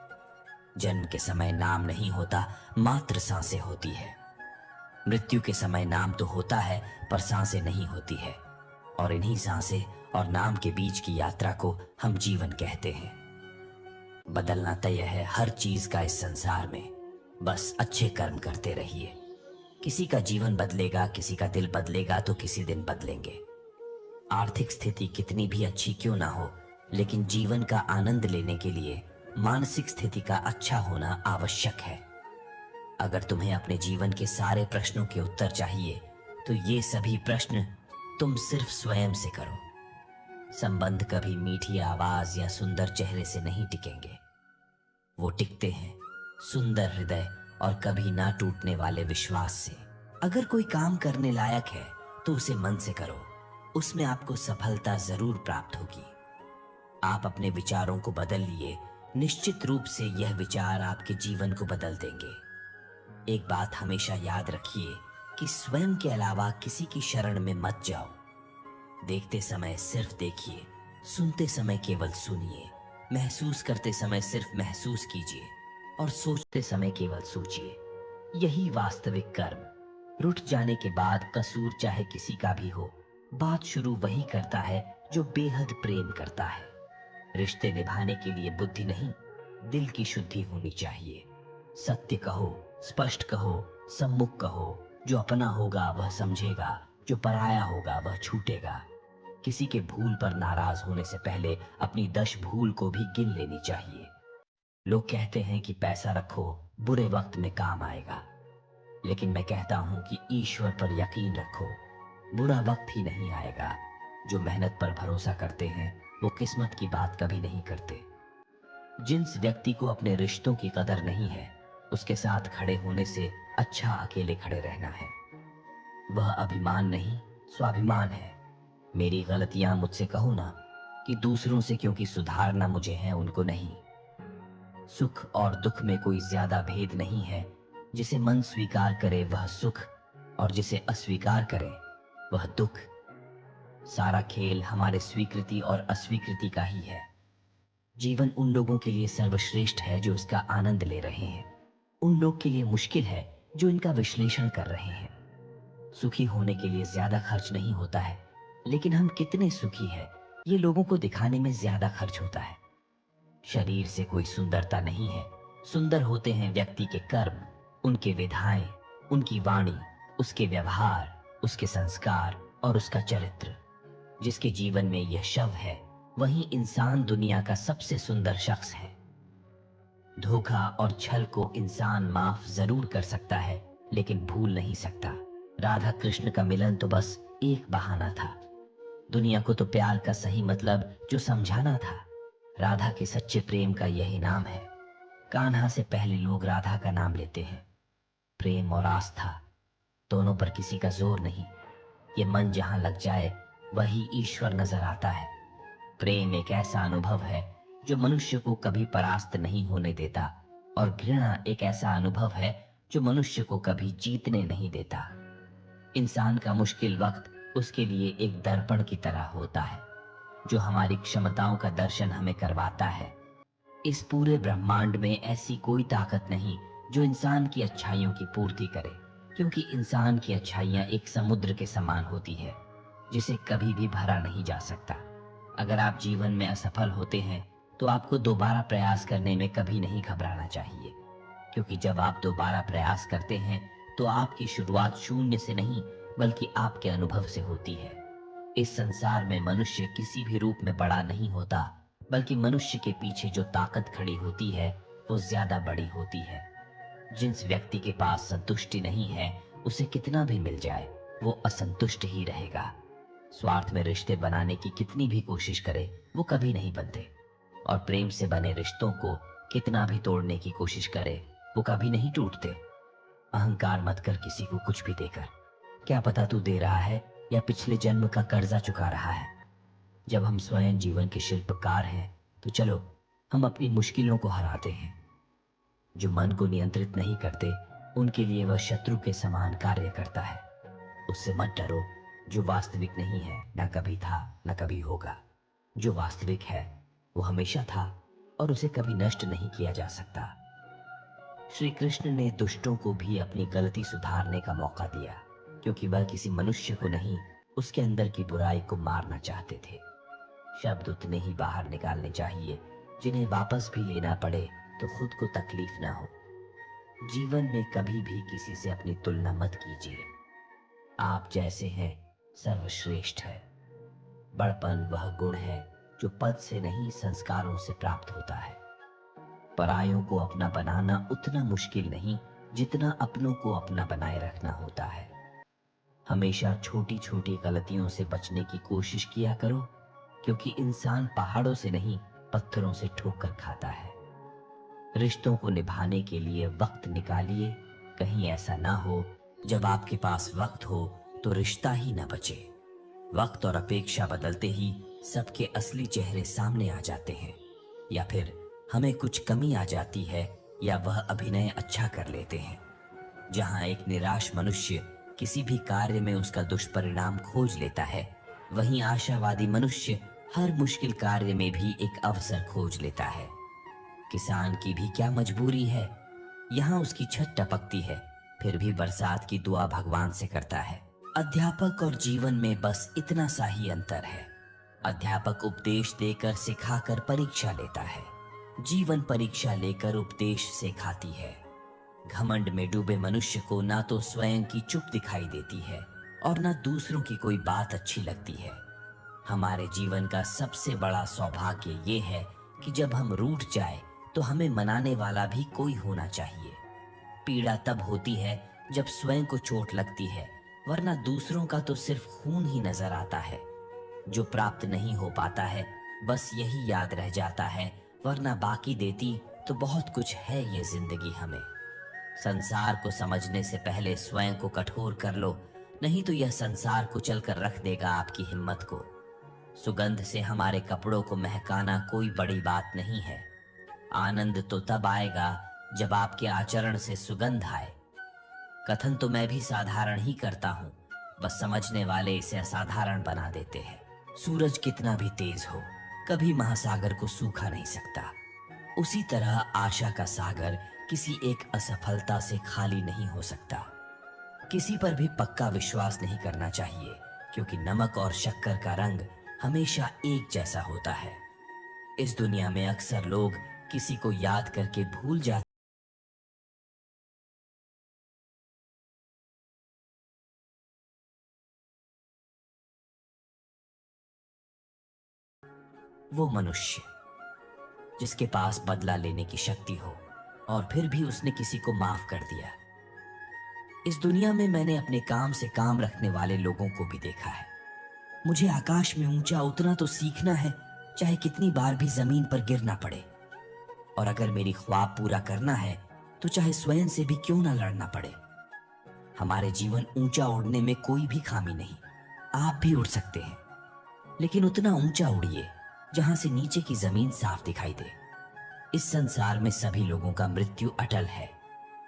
जन्म के समय नाम नहीं होता, मात्र सांसें होती है। मृत्यु के समय नाम तो होता है पर सांसें नहीं होती है। और इन्हीं सांसें और नाम के बीच की यात्रा को हम जीवन कहते हैं। बदलना तय है हर चीज का इस संसार में। बस अच्छे कर्म करते रहिए। किसी का जीवन बदलेगा, किसी का दिल बदलेगा तो किसी दिन बदलेंगे। आर्थिक स्थिति कितनी भी अच्छी क्यों ना हो, लेकिन जीवन का आनंद लेने के लिए मानसिक स्थिति का अच्छा होना आवश्यक है। अगर तुम्हें अपने जीवन के सारे प्रश्नों के उत्तर चाहिए तो ये सभी प्रश्न तुम सिर्फ स्वयं से करो। संबंध कभी मीठी आवाज या सुंदर चेहरे से नहीं टिकेंगे। वो टिकते हैं सुंदर हृदय और कभी ना टूटने वाले विश्वास से। अगर कोई काम करने लायक है तो उसे मन से करो। उसमें आपको सफलता जरूर प्राप्त होगी। आप अपने विचारों को बदल लिए, निश्चित रूप से यह विचार आपके जीवन को बदल देंगे। एक बात हमेशा याद रखिए कि स्वयं के अलावा किसी की शरण में मत जाओ। देखते समय सिर्फ देखिए, सुनते समय केवल सुनिए, महसूस करते समय सिर्फ महसूस कीजिए और सोचते समय केवल सोचिए। यही वास्तविक कर्म। रुठ जाने के बाद कसूर चाहे किसी का भी हो, बात शुरू वही करता है जो बेहद प्रेम करता है। रिश्ते निभाने के लिए बुद्धि नहीं, दिल की शुद्धि होनी चाहिए। सत्य कहो, स्पष्ट कहो, सम्मुख कहो। जो अपना होगा वह समझेगा, जो पराया होगा वह छूटेगा। किसी के भूल पर नाराज होने से पहले अपनी 10 भूल को भी गिन लेनी चाहिए। लोग कहते हैं कि पैसा रखो, बुरे वक्त में काम आएगा। लेकिन मैं कहता हूं कि ईश्वर पर यकीन रखो, बुरा वक्त ही नहीं आएगा। जो मेहनत पर भरोसा करते हैं वो किस्मत की बात कभी नहीं करते। जिस व्यक्ति को अपने रिश्तों की कदर नहीं है, उसके साथ खड़े होने से अच्छा अकेले खड़े रहना है। वह अभिमान नहीं, स्वाभिमान है। मेरी गलतियां मुझसे कहो ना, कि दूसरों से क्योंकि सुधारना मुझे है, उनको नहीं। सुख और दुख में कोई ज्यादा भेद नहीं है। जिसे मन स्वीकार करे वह सुख, और जिसे अस्वीकार करे वह दुख। सारा खेल हमारे स्वीकृति और अस्वीकृति का ही है। जीवन उन लोगों के लिए सर्वश्रेष्ठ है जो इसका आनंद ले रहे हैं। उन लोग के लिए मुश्किल है जो इनका विश्लेषण कर रहे हैं। सुखी होने के लिए ज्यादा खर्च नहीं होता है, लेकिन हम कितने सुखी हैं ये लोगों को दिखाने में ज्यादा खर्च होता है। शरीर से कोई सुंदरता नहीं है, सुंदर होते हैं व्यक्ति के कर्म, उनके विधाएं, उनकी वाणी, उसके व्यवहार, उसके संस्कार और उसका चरित्र। जिसके जीवन में यह शव है वही इंसान दुनिया का सबसे सुंदर शख्स है। धोखा और छल को इंसान माफ जरूर कर सकता है, लेकिन भूल नहीं सकता। राधा कृष्ण का मिलन तो बस एक बहाना था। दुनिया को तो प्यार का सही मतलब जो समझाना था। राधा के सच्चे प्रेम का यही नाम है। कान्हा से पहले लोग राधा का नाम लेते हैं। प्रेम और आस्था दोनों पर किसी का जोर नहीं। ये मन जहां लग जाए वही ईश्वर नजर आता है। प्रेम एक ऐसा अनुभव है जो मनुष्य को कभी परास्त नहीं होने देता, और घृणा एक ऐसा अनुभव है जो मनुष्य को कभी जीतने नहीं देता। इंसान का मुश्किल वक्त उसके लिए एक दर्पण की तरह होता है, जो हमारी क्षमताओं का दर्शन हमें करवाता है। इस पूरे ब्रह्मांड में ऐसी कोई ताकत नहीं जो इंसान की अच्छाइयों की पूर्ति करे, क्योंकि इंसान की अच्छाइयां एक समुद्र के समान होती है जिसे कभी भी भरा नहीं जा सकता। अगर आप जीवन में असफल होते हैं तो आपको दोबारा प्रयास करने में कभी नहीं घबराना चाहिए, क्योंकि जब आप दोबारा प्रयास करते हैं तो आपकी शुरुआत शून्य से नहीं बल्कि आपके अनुभव से होती है। इस संसार में मनुष्य किसी भी रूप में बड़ा नहीं होता, बल्कि मनुष्य के पीछे जो ताकत खड़ी होती है वो ज्यादा बड़ी होती है। जिस व्यक्ति के पास संतुष्टि नहीं है, उसे कितना भी मिल जाए वो असंतुष्ट ही रहेगा। स्वार्थ में रिश्ते बनाने की कितनी भी कोशिश करे वो कभी नहीं बनते, और प्रेम से बने रिश्तों को कितना भी तोड़ने की कोशिश करे वो कभी नहीं टूटते। अहंकार मत कर किसी को कुछ भी देकर, क्या पता तू दे रहा है या पिछले जन्म का कर्जा चुका रहा है। जब हम स्वयं जीवन के शिल्पकार हैं तो चलो हम अपनी मुश्किलों को हराते हैं। जो मन को नियंत्रित नहीं करते उनके लिए वह शत्रु के समान कार्य करता है। उससे मत डरो, जो वास्तविक नहीं है ना कभी था ना कभी होगा। जो वास्तविक है वो हमेशा था और उसे कभी नष्ट नहीं किया जा सकता। श्री कृष्ण ने दुष्टों को भी अपनी गलती सुधारने का मौका दिया, क्योंकि वह किसी मनुष्य को नहीं, उसके अंदर की बुराई को मारना चाहते थे। शब्द उतने ही बाहर निकालने चाहिए जिन्हें वापस भी लेना पड़े तो खुद को तकलीफ ना हो। जीवन में कभी भी किसी से अपनी तुलना मत कीजिए। आप जैसे हैं सर्वश्रेष्ठ है। बड़पन वह गुण है जो पद से नहीं संस्कारों से प्राप्त होता है। परायों को अपना बनाना उतना मुश्किल नहीं जितना अपनों को अपना बनाए रखना होता है। हमेशा छोटी छोटी गलतियों से बचने की कोशिश किया करो, क्योंकि इंसान पहाड़ों से नहीं पत्थरों से ठोकर खाता है। रिश्तों को निभाने के लिए वक्त निकालिए, कहीं ऐसा ना हो जब आपके पास वक्त हो तो रिश्ता ही ना बचे। वक्त और अपेक्षा बदलते ही सबके असली चेहरे सामने आ जाते हैं, या फिर हमें कुछ कमी आ जाती है या वह अभिनय अच्छा कर लेते हैं। जहां एक निराश मनुष्य किसी भी कार्य में उसका दुष्परिणाम खोज लेता है, वहीं आशावादी मनुष्य हर मुश्किल कार्य में भी एक अवसर खोज लेता है। किसान की भी क्या मजबूरी है, यहाँ उसकी छत टपकती है फिर भी बरसात की दुआ भगवान से करता है। अध्यापक और जीवन में बस इतना सा ही अंतर है। अध्यापक उपदेश देकर सिखाकर परीक्षा लेता है, जीवन परीक्षा लेकर उपदेश सिखाती है। घमंड में डूबे मनुष्य को ना तो स्वयं की चुप दिखाई देती है और ना दूसरों की कोई बात अच्छी लगती है। हमारे जीवन का सबसे बड़ा सौभाग्य ये है कि जब हम रूठ जाए तो हमें मनाने वाला भी कोई होना चाहिए। पीड़ा तब होती है जब स्वयं को चोट लगती है, वरना दूसरों का तो सिर्फ खून ही नजर आता है। जो प्राप्त नहीं हो पाता है बस यही याद रह जाता है, वरना बाकी देती तो बहुत कुछ है ये जिंदगी हमें। संसार को समझने से पहले स्वयं को कठोर कर लो, नहीं तो यह संसार कुचल कर रख देगा आपकी हिम्मत को। सुगंध से हमारे कपड़ों को महकाना कोई बड़ी बात नहीं है। आनंद तो तब आएगा जब आपके आचरण से सुगंध आए। कथन तो मैं भी साधारण ही करता हूँ, बस समझने वाले इसे असाधारण बना देते हैं। सूरज कितना भी तेज हो कभी महासागर को सूखा नहीं सकता। उसी तरह आशा का सागर किसी एक असफलता से खाली नहीं हो सकता। किसी पर भी पक्का विश्वास नहीं करना चाहिए, क्योंकि नमक और शक्कर का रंग हमेशा एक जैसा होता है। इस दुनिया में अक्सर लोग किसी को याद करके भूल जाते, वो मनुष्य जिसके पास बदला लेने की शक्ति हो और फिर भी उसने किसी को माफ कर दिया। इस दुनिया में मैंने अपने काम से काम रखने वाले लोगों को भी देखा है। मुझे आकाश में ऊंचा उतना तो सीखना है, चाहे कितनी बार भी जमीन पर गिरना पड़े। और अगर मेरी ख्वाब पूरा करना है तो चाहे स्वयं से भी क्यों ना लड़ना पड़े। हमारे जीवन ऊंचा उड़ने में कोई भी खामी नहीं, आप भी उड़ सकते हैं, लेकिन उतना ऊंचा उड़िए जहां से नीचे की जमीन साफ दिखाई दे। इस संसार में सभी लोगों का मृत्यु अटल है,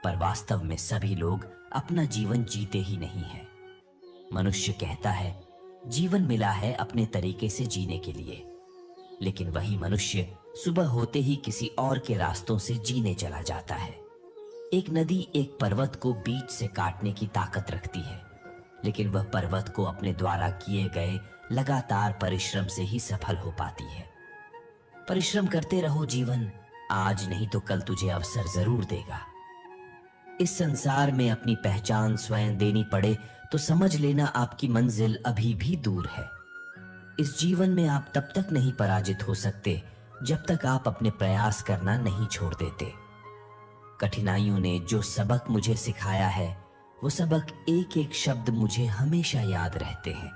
पर वास्तव में सभी लोग अपना जीवन जीते ही नहीं है। मनुष्य कहता है जीवन मिला है अपने तरीके से जीने के लिए, लेकिन वही मनुष्य सुबह होते ही किसी और के रास्तों से जीने चला जाता है। एक नदी एक पर्वत को बीच से काटने की ताकत रखती है, लेकिन वह पर्वत को अपने द्वारा किए गए लगातार परिश्रम से ही सफल हो पाती है। परिश्रम करते रहो, जीवन आज नहीं तो कल तुझे अवसर जरूर देगा। इस संसार में अपनी पहचान स्वयं देनी पड़े तो समझ लेना आपकी मंजिल अभी भी दूर है। इस जीवन में आप तब तक नहीं पराजित हो सकते जब तक आप अपने प्रयास करना नहीं छोड़ देते। कठिनाइयों ने जो सबक मुझे सिखाया है, वो सबक एक एक शब्द मुझे हमेशा याद रहते हैं।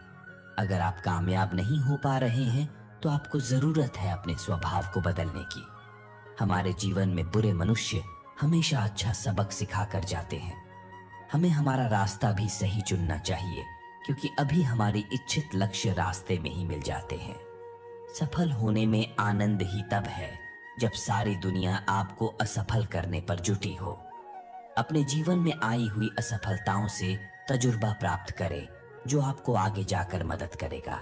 अगर आप कामयाब नहीं हो पा रहे हैं तो आपको जरूरत है अपने स्वभाव को बदलने की। हमारे जीवन में बुरे मनुष्य हमेशा अच्छा सबक सिखा कर जाते हैं। हमें हमारा रास्ता भी सही चुनना चाहिए, क्योंकि अभी हमारी इच्छित लक्ष्य रास्ते में ही मिल जाते हैं। सफल होने में आनंद ही तब है जब सारी दुनिया आपको असफल करने पर जुटी हो। अपने जीवन में आई हुई असफलताओं से तजुर्बा प्राप्त करें, जो आपको आगे जाकर मदद करेगा।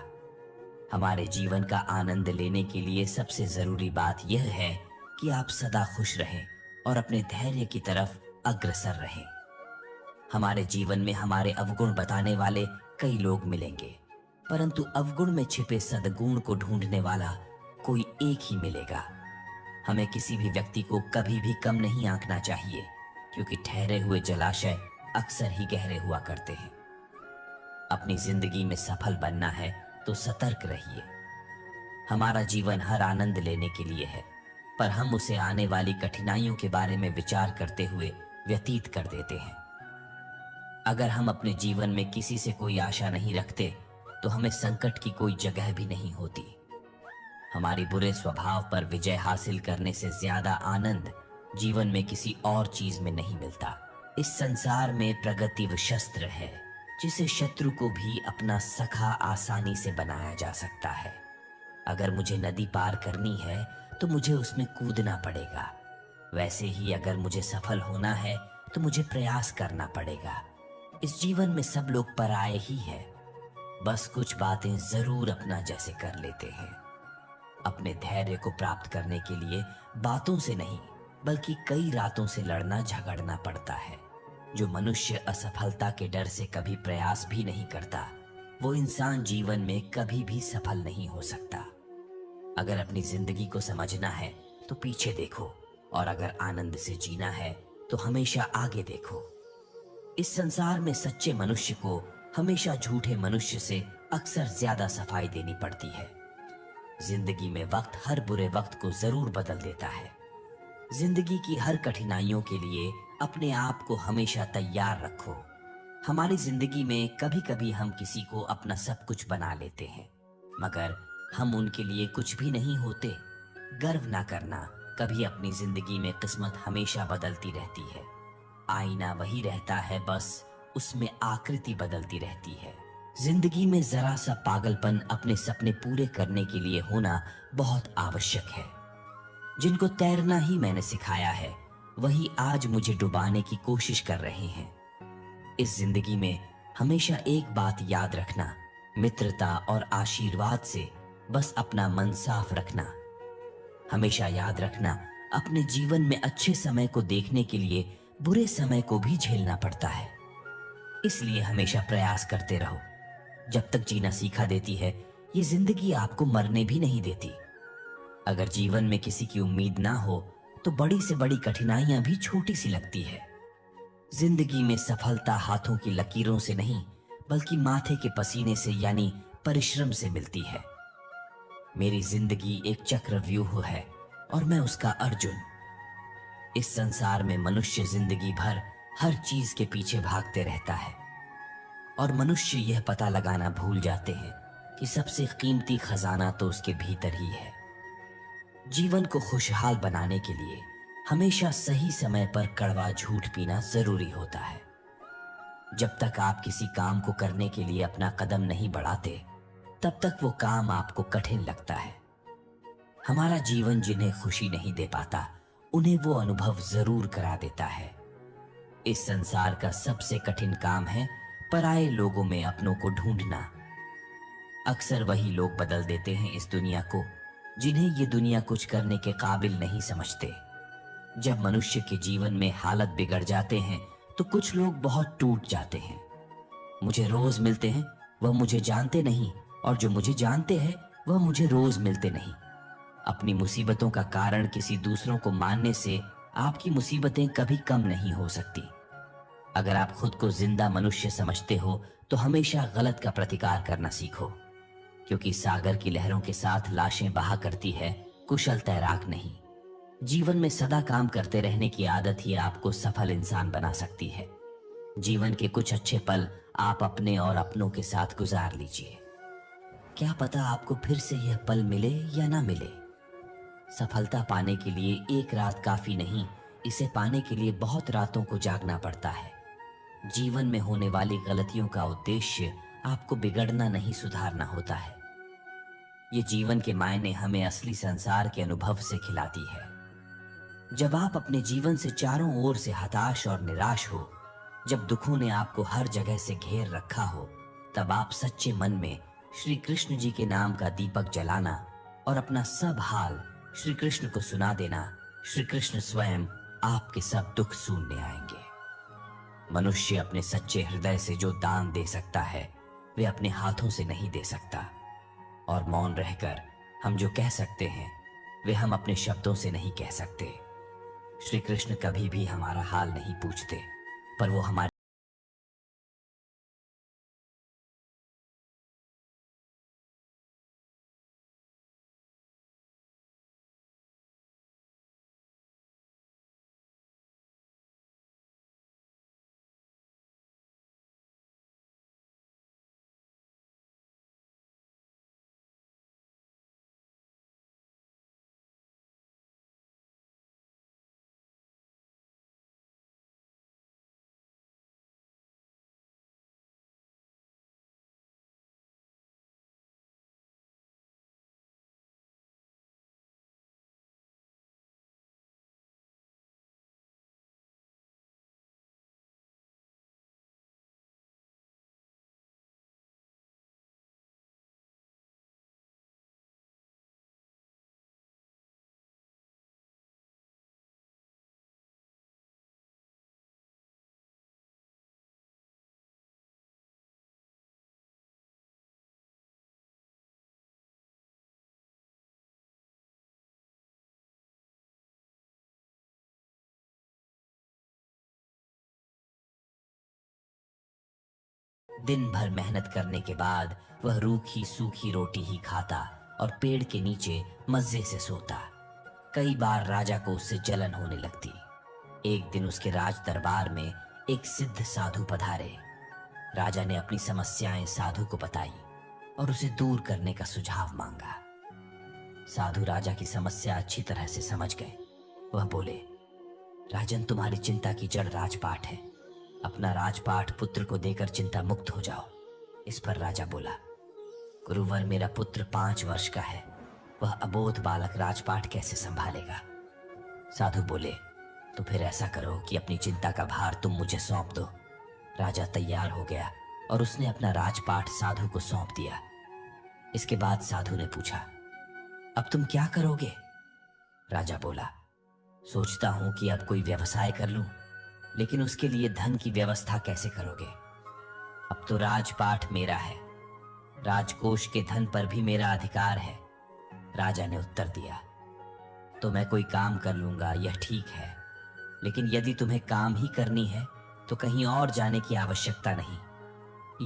हमारे जीवन का आनंद लेने के लिए सबसे जरूरी बात यह है कि आप सदा खुश रहें और अपने धैर्य की तरफ अग्रसर रहें। हमारे जीवन में हमारे अवगुण बताने वाले कई लोग मिलेंगे, परंतु अवगुण में छिपे सद्गुण को ढूंढने वाला कोई एक ही मिलेगा। हमें किसी भी व्यक्ति को कभी भी कम नहीं आंकना चाहिए, क्योंकि ठहरे हुए जलाशय अक्सर ही गहरे हुआ करते हैं। अपनी जिंदगी में सफल बनना है तो सतर्क रहिए। हमारा जीवन हर आनंद लेने के लिए है, पर हम उसे आने वाली कठिनाइयों के बारे में विचार करते हुए व्यतीत कर देते हैं। अगर हम अपने जीवन में किसी से कोई आशा नहीं रखते तो हमें संकट की कोई जगह भी नहीं होती। हमारी बुरे स्वभाव पर विजय हासिल करने से ज्यादा आनंद जीवन में किसी और चीज में नहीं मिलता। इस संसार में प्रगति वो शस्त्र है जिसे शत्रु को भी अपना सखा आसानी से बनाया जा सकता है। अगर मुझे नदी पार करनी है तो मुझे उसमें कूदना पड़ेगा। वैसे ही अगर मुझे सफल होना है तो मुझे प्रयास करना पड़ेगा। इस जीवन में सब लोग पराये ही है, बस कुछ बातें जरूर अपना जैसे कर लेते हैं। अपने धैर्य को प्राप्त करने के लिए बातों से नहीं बल्कि कई रातों से लड़ना झगड़ना पड़ता है। जो मनुष्य असफलता के डर से कभी प्रयास भी नहीं करता, वो इंसान जीवन में कभी भी सफल नहीं हो सकता। अगर अपनी जिंदगी को समझना है तो पीछे देखो, और अगर आनंद से जीना है तो हमेशा आगे देखो। इस संसार में सच्चे मनुष्य को हमेशा झूठे मनुष्य से अक्सर ज्यादा सफाई देनी पड़ती है। जिंदगी में वक्त हर बुरे वक्त को जरूर बदल देता है। जिंदगी की हर कठिनाइयों के लिए अपने आप को हमेशा तैयार रखो। हमारी जिंदगी में कभी कभी हम किसी को अपना सब कुछ बना लेते हैं, मगर हम उनके लिए कुछ भी नहीं होते। गर्व ना करना, कभी अपनी जिंदगी में किस्मत हमेशा बदलती रहती है। आईना वही रहता है, बस उसमें आकृति बदलती रहती है। जिंदगी में जरा सा पागलपन अपने सपने पूरे करने के लिए होना बहुत आवश्यक है। जिनको तैरना ही मैंने सिखाया है, वही आज मुझे डुबाने की कोशिश कर रहे हैं। इस जिंदगी में हमेशा एक बात याद रखना, मित्रता और आशीर्वाद से बस अपना मन साफ रखना। हमेशा याद रखना, अपने जीवन में अच्छे समय को देखने के लिए बुरे समय को भी झेलना पड़ता है। इसलिए हमेशा प्रयास करते रहो। जब तक जीना सीखा देती है, ये जिंदगी आपको मरने भी नहीं देती। अगर जीवन में किसी की उम्मीद ना हो तो बड़ी से बड़ी कठिनाइयां भी छोटी सी लगती है। जिंदगी में सफलता हाथों की लकीरों से नहीं बल्कि माथे के पसीने से यानी परिश्रम से मिलती है। मेरी जिंदगी एक चक्रव्यूह है और मैं उसका अर्जुन। इस संसार में मनुष्य जिंदगी भर हर चीज के पीछे भागते रहता है, और मनुष्य यह पता लगाना भूल जाते हैं कि सबसे कीमती खजाना तो उसके भीतर ही है। जीवन को खुशहाल बनाने के लिए हमेशा सही समय पर कड़वा झूठ पीना जरूरी होता है। जब तक आप किसी काम को करने के लिए अपना कदम नहीं बढ़ाते, तब तक वो काम आपको कठिन लगता है। हमारा जीवन जिन्हें खुशी नहीं दे पाता, उन्हें वो अनुभव जरूर करा देता है। इस संसार का सबसे कठिन काम है पराये लोगों में अपनों को ढूंढना। अक्सर वही लोग बदल देते हैं इस दुनिया को, जिन्हें ये दुनिया कुछ करने के काबिल नहीं समझते। जब मनुष्य के जीवन में हालत बिगड़ जाते हैं तो कुछ लोग बहुत टूट जाते हैं। मुझे रोज मिलते हैं, वह मुझे जानते नहीं, और जो मुझे जानते हैं वह मुझे रोज मिलते नहीं। अपनी मुसीबतों का कारण किसी दूसरों को मानने से आपकी मुसीबतें कभी कम नहीं हो सकती। अगर आप खुद को जिंदा मनुष्य समझते हो तो हमेशा गलत का प्रतिकार करना सीखो। क्योंकि सागर की लहरों के साथ लाशें बहा करती है कुशल तैराक नहीं। जीवन में सदा काम करते रहने की आदत ही आपको सफल इंसान बना सकती है। जीवन के कुछ अच्छे पल आप अपने और अपनों के साथ गुजार लीजिए। क्या पता आपको फिर से यह पल मिले या ना मिले। सफलता पाने के लिए एक रात काफी नहीं, इसे पाने के लिए बहुत रातों को जागना पड़ता है। जीवन में होने वाली गलतियों का उद्देश्य आपको बिगड़ना नहीं, सुधारना होता है। ये जीवन के मायने हमें असली संसार के अनुभव से खिलाती है। जब आप अपने जीवन से चारों ओर से हताश और निराश हो, जब दुखों ने आपको हर जगह से घेर रखा हो, तब आप सच्चे मन में श्री कृष्ण जी के नाम का दीपक जलाना और अपना सब हाल श्री कृष्ण को सुना देना। श्री कृष्ण स्वयं आपके सब दुख सुनने आएंगे। मनुष्य अपने सच्चे हृदय से जो दान दे सकता है, वे अपने हाथों से नहीं दे सकता। और मौन रहकर हम जो कह सकते हैं, वे हम अपने शब्दों से नहीं कह सकते। श्री कृष्ण कभी भी हमारा हाल नहीं पूछते, पर वो हमारे दिन भर मेहनत करने के बाद वह रूखी सूखी रोटी ही खाता और पेड़ के नीचे मजे से सोता। कई बार राजा को उससे जलन होने लगती। एक दिन उसके राज दरबार में एक सिद्ध साधु पधारे। राजा ने अपनी समस्याएं साधु को बताई और उसे दूर करने का सुझाव मांगा। साधु राजा की समस्या अच्छी तरह से समझ गए। वह बोले, राजन, तुम्हारी चिंता की जड़ राजपाट है। अपना राजपाट पुत्र को देकर चिंता मुक्त हो जाओ। इस पर राजा बोला, गुरुवर, मेरा पुत्र 5 वर्ष का है। वह अबोध बालक राजपाट कैसे संभालेगा। साधु बोले, तो फिर ऐसा करो कि अपनी चिंता का भार तुम मुझे सौंप दो। राजा तैयार हो गया और उसने अपना राजपाट साधु को सौंप दिया। इसके बाद साधु ने पूछा, अब तुम क्या करोगे। राजा बोला, सोचता हूं कि अब कोई व्यवसाय कर लूं, लेकिन उसके लिए धन की व्यवस्था कैसे करोगे। अब तो राजपाट मेरा है, राजकोष के धन पर भी मेरा अधिकार है। राजा ने उत्तर दिया, तो मैं कोई काम कर लूंगा, यह ठीक है, लेकिन यदि तुम्हें काम ही करनी है तो कहीं और जाने की आवश्यकता नहीं,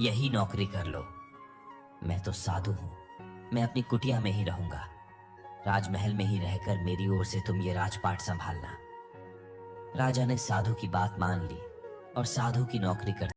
यही नौकरी कर लो। मैं तो साधु हूं, मैं अपनी कुटिया में ही रहूंगा। राजमहल में ही रहकर मेरी ओर से तुम ये राजपाट संभालना। राजा ने साधु की बात मान ली और साधु की नौकरी कर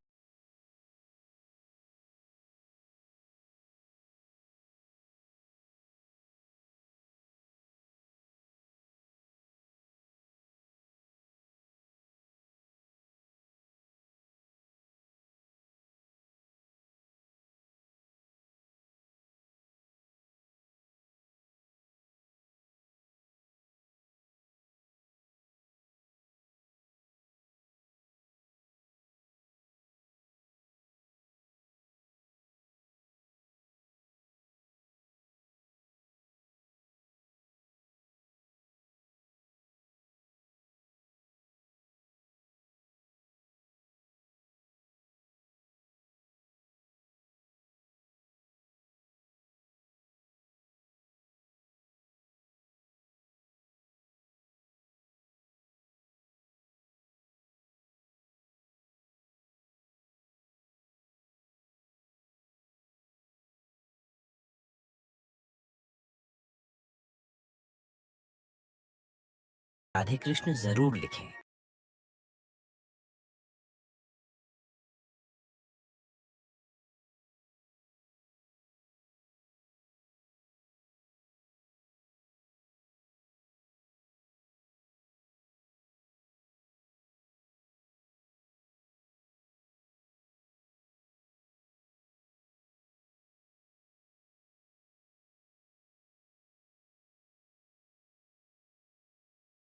राधे कृष्ण जरूर लिखें।